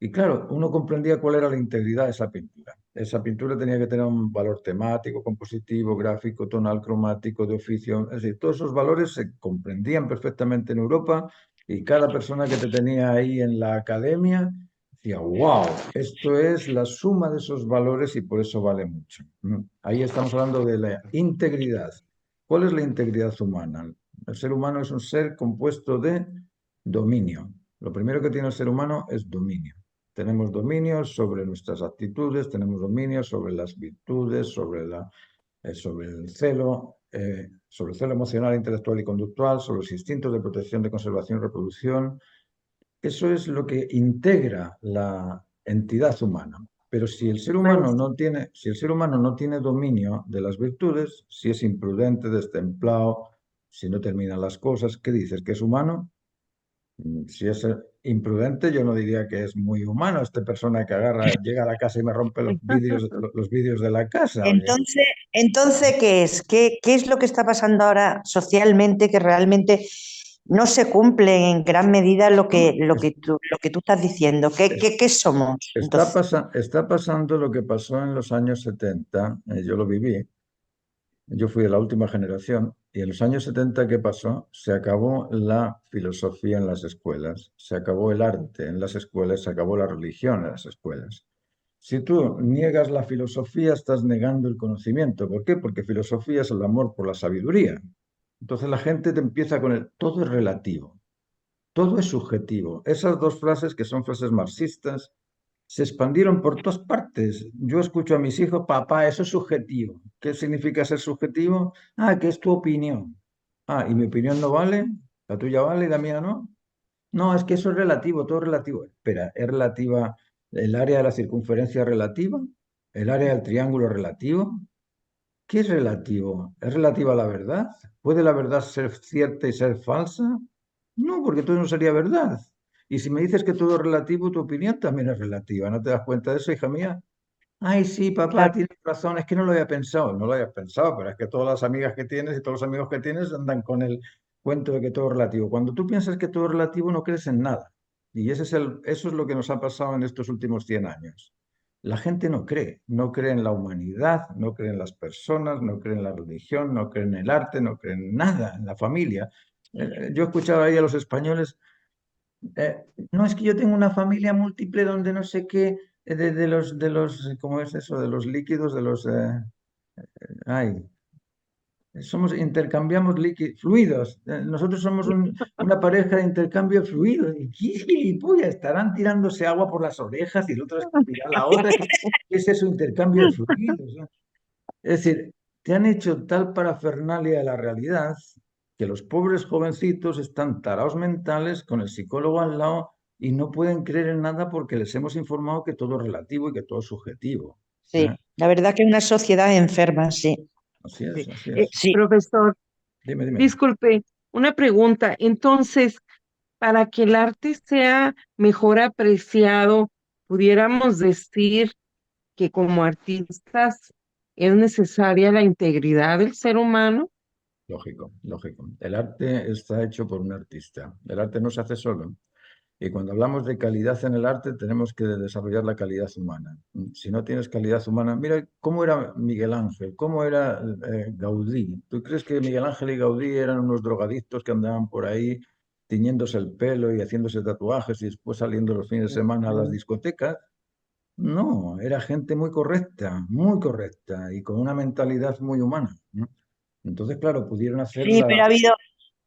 Y claro, uno comprendía cuál era la integridad de esa pintura. Esa pintura tenía que tener un valor temático, compositivo, gráfico, tonal, cromático, de oficio. Es decir, todos esos valores se comprendían perfectamente en Europa y cada persona que te tenía ahí en la academia decía, wow, esto es la suma de esos valores y por eso vale mucho. Ahí estamos hablando de la integridad. ¿Cuál es la integridad humana? El ser humano es un ser compuesto de dominio. Lo primero que tiene el ser humano es dominio. Tenemos dominio sobre nuestras actitudes, tenemos dominio sobre las virtudes, sobre el celo emocional, intelectual y conductual, sobre los instintos de protección, de conservación y reproducción, eso es lo que integra la entidad humana. Pero si el ser humano no tiene dominio de las virtudes, si es imprudente, destemplado, si no termina las cosas, ¿qué dices? ¿Que es humano? Si es imprudente, yo no diría que es muy humano. Esta persona que agarra, llega a la casa y me rompe los vidrios de la casa. Oye. Entonces, ¿qué es? ¿Qué es lo que está pasando ahora socialmente que realmente no se cumple en gran medida lo ¿No? que, lo que tú estás diciendo? ¿Qué, Es- qué, qué somos? Entonces, está pasando lo que pasó en los años 70, yo lo viví. Yo fui de la última generación y en los años 70, ¿qué pasó? Se acabó la filosofía en las escuelas, se acabó el arte en las escuelas, se acabó la religión en las escuelas. Si tú niegas la filosofía, estás negando el conocimiento. ¿Por qué? Porque filosofía es el amor por la sabiduría. Entonces la gente te empieza con el todo es relativo, todo es subjetivo. Esas dos frases, que son frases marxistas, se expandieron por todas partes. Yo escucho a mis hijos, papá, eso es subjetivo. ¿Qué significa ser subjetivo? Ah, que es tu opinión. Ah, ¿y mi opinión no vale? ¿La tuya vale y la mía no? No, es que eso es relativo, todo es relativo. Espera, ¿es relativa el área de la circunferencia relativa? ¿El área del triángulo relativo? ¿Qué es relativo? ¿Es relativa a la verdad? ¿Puede la verdad ser cierta y ser falsa? No, porque todo no sería verdad. Y si me dices que todo es relativo, tu opinión también es relativa. ¿No te das cuenta de eso, hija mía? Ay, sí, papá, Claro, tienes razón, es que no lo había pensado. No lo habías pensado, pero es que todas las amigas que tienes y todos los amigos que tienes andan con el cuento de que todo es relativo. Cuando tú piensas que todo es relativo, no crees en nada. Y eso es lo que nos ha pasado en estos últimos 100 años. La gente no cree en la humanidad, no cree en las personas, no cree en la religión, no cree en el arte, no cree en nada, en la familia. Yo escuchaba ahí a los españoles, no, es que yo tengo una familia múltiple donde no sé qué, ¿cómo es eso? De los líquidos, ay, intercambiamos líquidos, fluidos. Nosotros somos una pareja de intercambio de fluidos. ¿Y qué gilipollas? Estarán tirándose agua por las orejas y el otro escupirá a la otra. ¿Qué es eso, intercambio de fluidos? Es decir, te han hecho tal parafernalia de la realidad que los pobres jovencitos están tarados mentales con el psicólogo al lado y no pueden creer en nada porque les hemos informado que todo es relativo y que todo es subjetivo. ¿Eh? sí. La verdad que es una sociedad enferma, sí. Así es, Sí. así es. Sí. Profesor, Dime, dime. disculpe, una pregunta. Entonces, para que el arte sea mejor apreciado, pudiéramos decir que como artistas es necesaria la integridad del ser humano. Lógico, lógico. El arte está hecho por un artista. El arte no se hace solo. Y cuando hablamos de calidad en el arte, tenemos que desarrollar la calidad humana. Si no tienes calidad humana, mira cómo era Miguel Ángel, cómo era Gaudí. ¿Tú crees que Miguel Ángel y Gaudí eran unos drogadictos que andaban por ahí tiñéndose el pelo y haciéndose tatuajes y después saliendo los fines de semana a las discotecas? No, era gente muy correcta y con una mentalidad muy humana, ¿no? Entonces, claro, Sí, pero ha habido,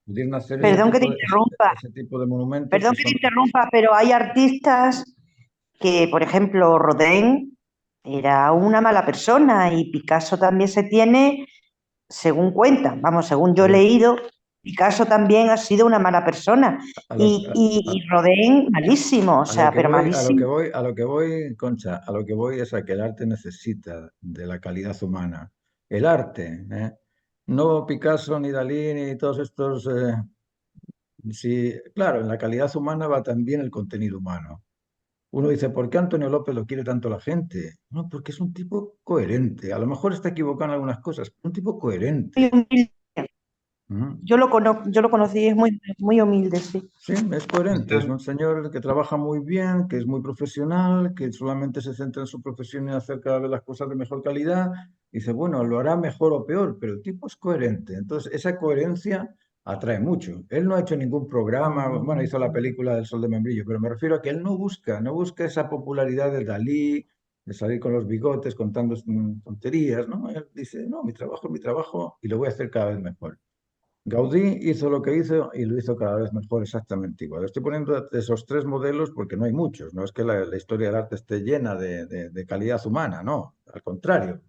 pudieron hacer perdón que te interrumpa, ese tipo de monumentos perdón que que te son... interrumpa, pero hay artistas que, por ejemplo, Rodin era una mala persona y Picasso también se tiene, según cuentan, vamos, según yo he Sí, leído, Picasso también ha sido una mala persona a lo, y Rodin malísimo, o a lo sea, que pero voy, malísimo. a lo que voy, Concha, a lo que voy es a que el arte necesita de la calidad humana. El arte, ¿eh? No Picasso, ni Dalí, ni todos estos... sí, claro, en la calidad humana va también el contenido humano. Uno dice, ¿por qué Antonio López lo quiere tanto la gente? No, porque es un tipo coherente. A lo mejor está equivocado en algunas cosas, pero un tipo Muy coherente. humilde. ¿Mm? Yo lo conocí, es muy, muy humilde, sí. Sí, es coherente, es Total. un señor que trabaja muy bien, que es muy profesional, que solamente se centra en su profesión y en hacer cada vez las cosas de mejor calidad. Dice, bueno, lo hará mejor o peor, pero el tipo es coherente. Entonces, esa coherencia atrae mucho. Él no ha hecho ningún programa, bueno, hizo la película del Sol de Membrillo, pero me refiero a que él no busca esa popularidad de Dalí, de salir con los bigotes contando tonterías, ¿no? Él dice, no, mi trabajo es mi trabajo y lo voy a hacer cada vez mejor. Gaudí hizo lo que hizo y lo hizo cada vez mejor, exactamente igual. Estoy poniendo esos tres modelos porque no hay muchos. No es que la historia del arte esté llena de calidad humana, no, al contrario.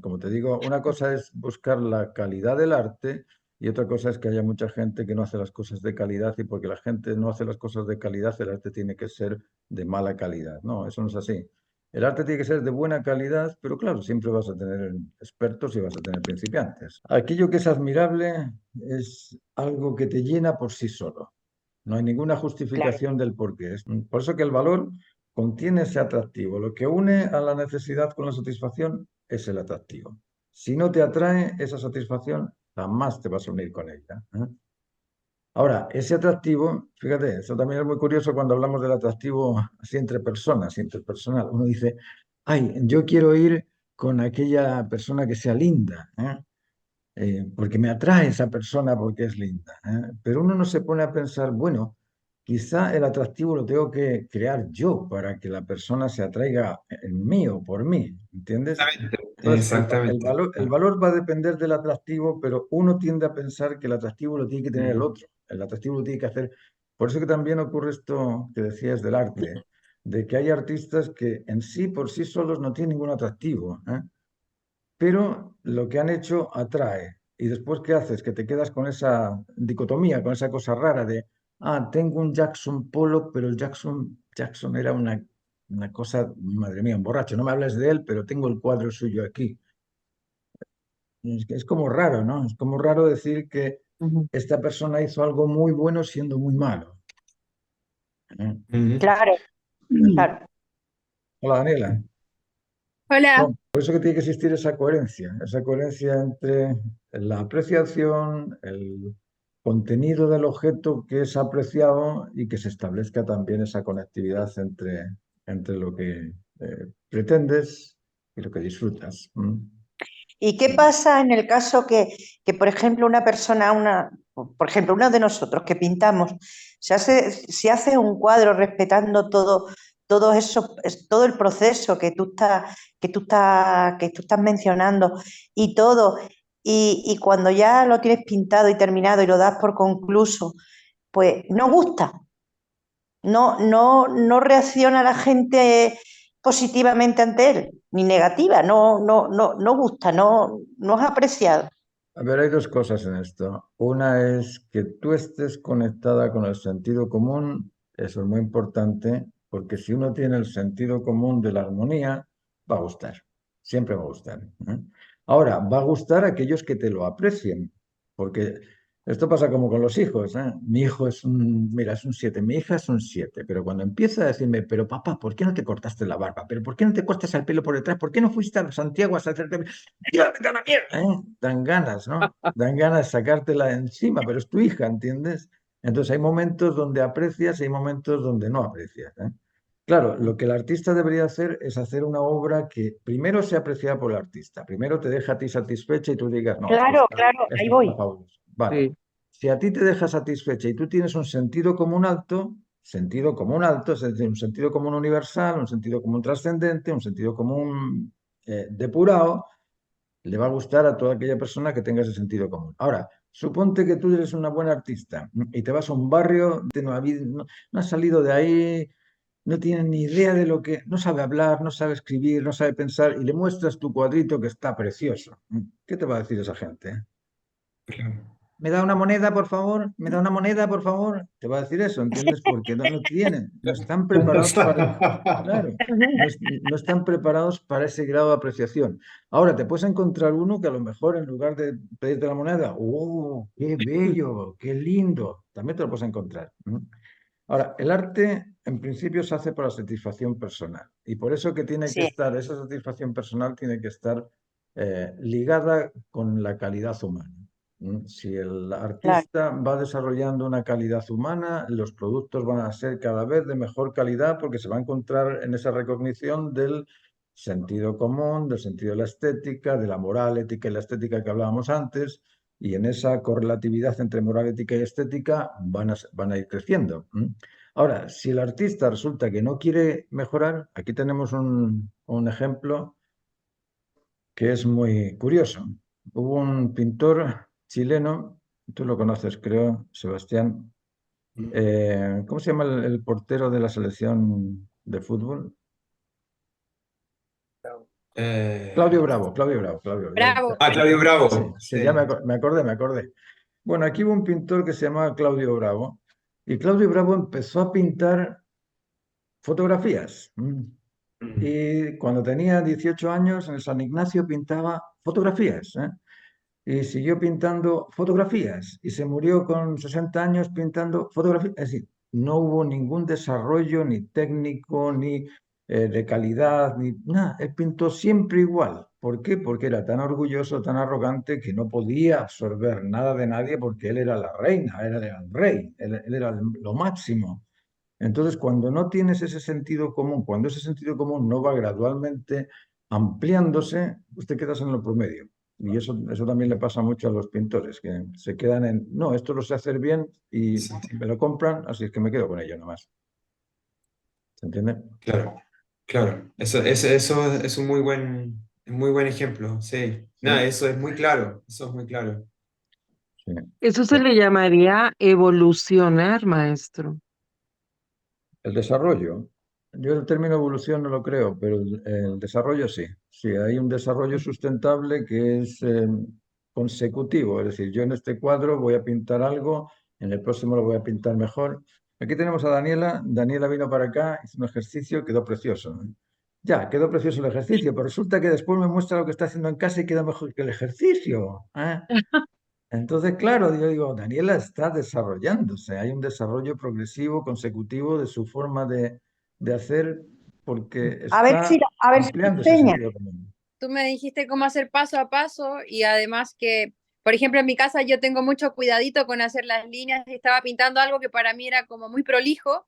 Como te digo, una cosa es buscar la calidad del arte y otra cosa es que haya mucha gente que no hace las cosas de calidad y porque la gente no hace las cosas de calidad, el arte tiene que ser de mala calidad. No, eso no es así. El arte tiene que ser de buena calidad, pero claro, siempre vas a tener expertos y vas a tener principiantes. Aquello que es admirable es algo que te llena por sí solo. No hay ninguna Claro. justificación del por qué. Por eso que el valor contiene ese atractivo. Lo que une a la necesidad con la satisfacción es el atractivo. Si no te atrae esa satisfacción, jamás te vas a unir con ella, ¿eh? Ahora, ese atractivo, fíjate, eso también es muy curioso cuando hablamos del atractivo así entre personas, interpersonal. Uno dice, ay, yo quiero ir con aquella persona que sea linda, ¿eh? Porque me atrae esa persona porque es linda, ¿eh? Pero uno no se pone a pensar, bueno, quizá el atractivo lo tengo que crear yo para que la persona se atraiga en mí o por mí, ¿entiendes? Entonces, Exactamente. el valor va a depender del atractivo, pero uno tiende a pensar que el atractivo lo tiene que tener el Mm, otro, el atractivo lo tiene que hacer. Por eso que también ocurre esto que decías del arte, de que hay artistas que en sí, por sí solos, no tienen ningún atractivo, ¿eh? Pero lo que han hecho atrae. Y después, ¿qué haces? Que te quedas con esa dicotomía, con esa cosa rara de, tengo un Jackson Pollock, pero el Jackson era una cosa, madre mía, un borracho. No me hables de él, pero tengo el cuadro suyo aquí. Es como raro, ¿no? Es como raro decir que Ujú. esta persona hizo algo muy bueno siendo muy malo, ¿eh? mm. Claro, claro. Hola, Daniela. Hola. Bueno, por eso que tiene que existir esa coherencia entre la apreciación, el contenido del objeto que es apreciado y que se establezca también esa conectividad entre lo que pretendes y lo que disfrutas. ¿Y qué pasa en el caso que, por ejemplo, una persona, por ejemplo, uno de nosotros que pintamos, se hace un cuadro respetando todo eso, todo el proceso que tú estás mencionando y todo, y cuando ya lo tienes pintado y terminado y lo das por concluso, pues no gusta, no reacciona la gente positivamente ante él, ni negativa, no gusta, no es apreciado. A ver, hay dos cosas en esto. Una es que tú estés conectada con el sentido común, eso es muy importante, porque si uno tiene el sentido común de la armonía, va a gustar, siempre va a gustar, ¿eh? Ahora, va a gustar a aquellos que te lo aprecien, porque esto pasa como con los hijos, ¿eh? Mi hijo mira, es un 7, mi hija es un 7, pero cuando empieza a decirme, pero papá, ¿por qué no te cortaste la barba? ¿Pero por qué no te cortas el pelo por detrás? ¿Por qué no fuiste a Santiago a hacerte... Dan ganas, ¿no? Dan ganas de sacártela de encima, pero es tu hija, ¿entiendes? Entonces hay momentos donde aprecias y hay momentos donde no aprecias, ¿eh? Claro, lo que el artista debería hacer es hacer una obra que primero sea apreciada por el artista, primero te deja a ti satisfecha y tú digas, no, Claro, claro, ahí esto está voy. fabuloso. Vale. Sí. Si a ti te deja satisfecha y tú tienes un sentido común alto, es decir, un sentido común universal, un sentido común trascendente, un sentido común depurado, le va a gustar a toda aquella persona que tenga ese sentido común. Ahora, suponte que tú eres una buena artista y te vas a un barrio, no has salido de ahí, no tienes ni idea de lo que, no sabe hablar, no sabe escribir, no sabe pensar y le muestras tu cuadrito que está precioso. ¿Qué te va a decir esa gente? Claro. ¿Me da una moneda, por favor? ¿Me da una moneda, por favor? Te va a decir eso, ¿entiendes? Porque no tienen, no están preparados para... Claro, no están preparados para ese grado de apreciación. Ahora, te puedes encontrar uno que a lo mejor en lugar de pedirte la moneda, ¡oh, qué bello, qué lindo! También te lo puedes encontrar. Ahora, el arte en principio se hace para satisfacción personal y por eso que tiene que Sí, estar, esa satisfacción personal tiene que estar ligada con la calidad humana. Si el claro. artista va desarrollando una calidad humana, los productos van a ser cada vez de mejor calidad porque se va a encontrar en esa recognición del sentido común, del sentido de la estética, de la moral, ética y la estética que hablábamos antes, y en esa correlatividad entre moral, ética y estética van a ir creciendo. Ahora, si el artista resulta que no quiere mejorar, aquí tenemos un ejemplo que es muy curioso. Hubo un pintor chileno, tú lo conoces, creo, Sebastián. ¿Cómo se llama el portero de la selección de fútbol? Eh, Claudio Bravo, Claudio Bravo, Claudio. Bravo. Claudio Sí, Bravo, sí, ya sí. me acordé. Bueno, aquí hubo un pintor que se llamaba Claudio Bravo y Claudio Bravo empezó a pintar fotografías. Mm, Y cuando tenía 18 años en el San Ignacio pintaba fotografías, ¿eh? Y siguió pintando fotografías y se murió con 60 años pintando fotografías. Es decir, no hubo ningún desarrollo ni técnico, ni de calidad, ni nada. Él pintó siempre igual. ¿Por qué? Porque era tan orgulloso, tan arrogante que no podía absorber nada de nadie porque él era la reina, él era el rey, él era lo máximo. Entonces, cuando no tienes ese sentido común, cuando ese sentido común no va gradualmente ampliándose, pues te quedas en lo promedio. Y eso también le pasa mucho a los pintores, que se quedan en, no, esto lo sé hacer bien y Sí, me lo compran, así es que me quedo con ello nomás. ¿Se entiende? claro, claro. Eso es un muy buen ejemplo, sí. Sí, Nada, eso es muy claro, eso es muy claro. sí. Eso se le llamaría evolucionar, maestro. El desarrollo. Yo el término evolución no lo creo, pero el desarrollo sí. Sí, hay un desarrollo sustentable que es consecutivo. Es decir, yo en este cuadro voy a pintar algo, en el próximo lo voy a pintar mejor. Aquí tenemos a Daniela. Daniela vino para acá, hizo un ejercicio, quedó precioso. Ya, quedó precioso el ejercicio, pero resulta que después me muestra lo que está haciendo en casa y queda mejor que el ejercicio. Entonces, claro, yo digo, Daniela está desarrollándose, hay un desarrollo progresivo, consecutivo de su forma de hacer, porque está A ver si me ampliando ese enseña. sentido común. Tú me dijiste cómo hacer paso a paso y además que, por ejemplo, en mi casa yo tengo mucho cuidadito con hacer las líneas y estaba pintando algo que para mí era como muy prolijo,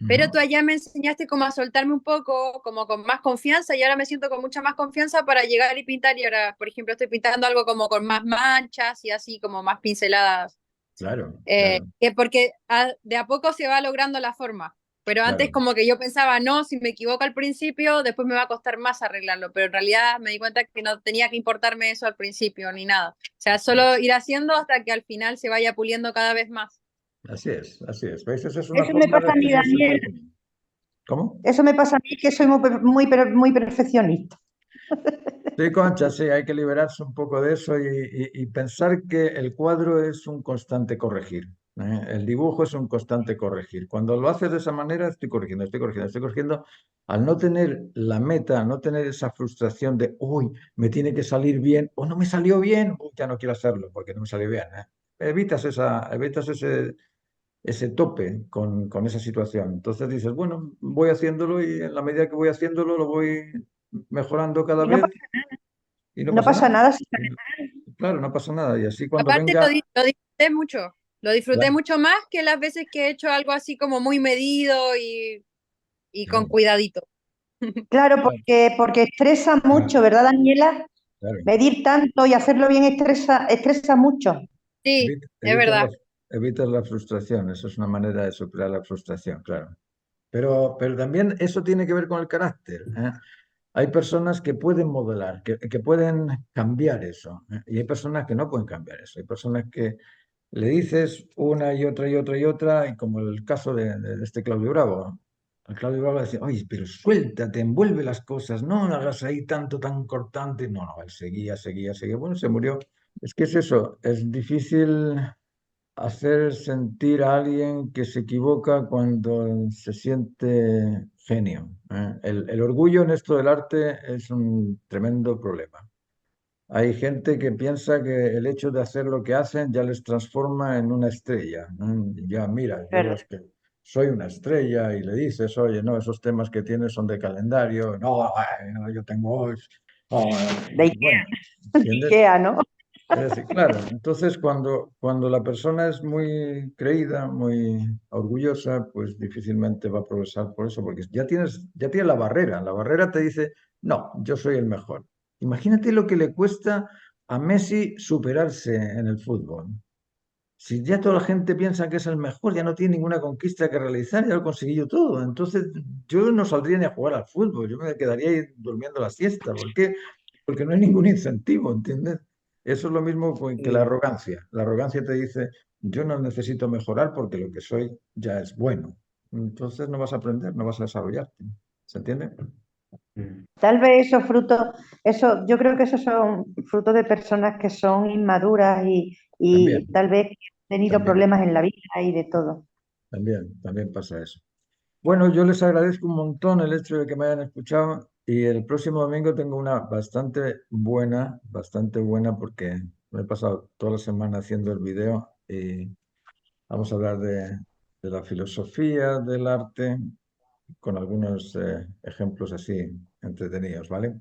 pero tú Ujú. allá me enseñaste cómo a soltarme un poco, como con más confianza y ahora me siento con mucha más confianza para llegar y pintar y ahora, por ejemplo, estoy pintando algo como con más manchas y así como más pinceladas. Claro, claro, Que porque de a poco se va logrando la forma. Pero antes claro. como que yo pensaba, no, si me equivoco al principio, después me va a costar más arreglarlo, pero en realidad me di cuenta que no tenía que importarme eso al principio ni nada. O sea, solo ir haciendo hasta que al final se vaya puliendo cada vez más. Así es, así es. ¿Veis? Esa es una Eso me forma pasa de a mí, hacer el Daniel. sentido común. ¿Cómo? Eso me pasa a mí, que soy muy perfeccionista. Sí, Concha, sí, hay que liberarse un poco de eso y pensar que el cuadro es un constante corregir. El dibujo es un constante corregir. Cuando lo haces de esa manera, estoy corrigiendo, estoy corrigiendo, estoy corrigiendo. Al no tener la meta, no tener esa frustración de, uy, me tiene que salir bien o no me salió bien, uy, ya no quiero hacerlo porque no me salió bien. Evitas ese tope con esa situación. Entonces dices, bueno, voy haciéndolo y en la medida que voy haciéndolo lo voy mejorando cada Y no, vez y no no pasa pasa nada. nada. Claro, no pasa nada. Y así cuando Aparte venga, lo disfruté claro, mucho más que las veces que he hecho algo así como muy medido y con claro, cuidadito. Claro, claro, porque estresa claro, mucho, ¿verdad, Daniela? claro. Medir tanto y hacerlo bien estresa mucho. Sí, Evita- es Evitas verdad. la, evitas la frustración. Eso es una manera de superar la frustración, claro. Pero también eso tiene que ver con el carácter, ¿eh? Hay personas que pueden modelar, que pueden cambiar eso, ¿eh? Y hay personas que no pueden cambiar eso. Hay personas que le dices una y otra y otra y otra, y como el caso de este Claudio Bravo. El Claudio Bravo decía, oye, pero suéltate, envuelve las cosas, no lo hagas ahí tanto, tan cortante. No, no, él seguía, seguía, seguía. Bueno, se murió. Es que es eso, es difícil hacer sentir a alguien que se equivoca cuando se siente genio, ¿eh? El orgullo en esto del arte es un tremendo problema. Hay gente que piensa que el hecho de hacer lo que hacen ya les transforma en una estrella, ¿no? Ya, mira, yo ¿Verdad? es que soy una estrella y le dices, oye, no, esos temas que tienes son de calendario, no, ay, no, yo tengo, oh, De bueno, ¿entiendes? Ikea, ¿no? Es decir, claro, entonces cuando la persona es muy creída, muy orgullosa, pues difícilmente va a progresar por eso, porque ya tienes la barrera te dice, no, yo soy el mejor. Imagínate lo que le cuesta a Messi superarse en el fútbol. Si ya toda la gente piensa que es el mejor, ya no tiene ninguna conquista que realizar, ya lo ha conseguido todo. Entonces yo no saldría ni a jugar al fútbol, yo me quedaría ahí durmiendo la siesta. ¿Por qué? Porque no hay ningún incentivo, ¿entiendes? Eso es lo mismo que la Mm, arrogancia. La arrogancia te dice, yo no necesito mejorar porque lo que soy ya es bueno. Entonces no vas a aprender, no vas a desarrollarte. ¿Se entiende? mm. Tal vez yo creo que esos son frutos de personas que son inmaduras También, y tal vez han tenido también, problemas en la vida y de todo. también pasa eso. Bueno, yo les agradezco un montón el hecho de que me hayan escuchado y el próximo domingo tengo una bastante buena porque me he pasado toda la semana haciendo el video y vamos a hablar de la filosofía del arte con algunos ejemplos así entretenidos, ¿vale?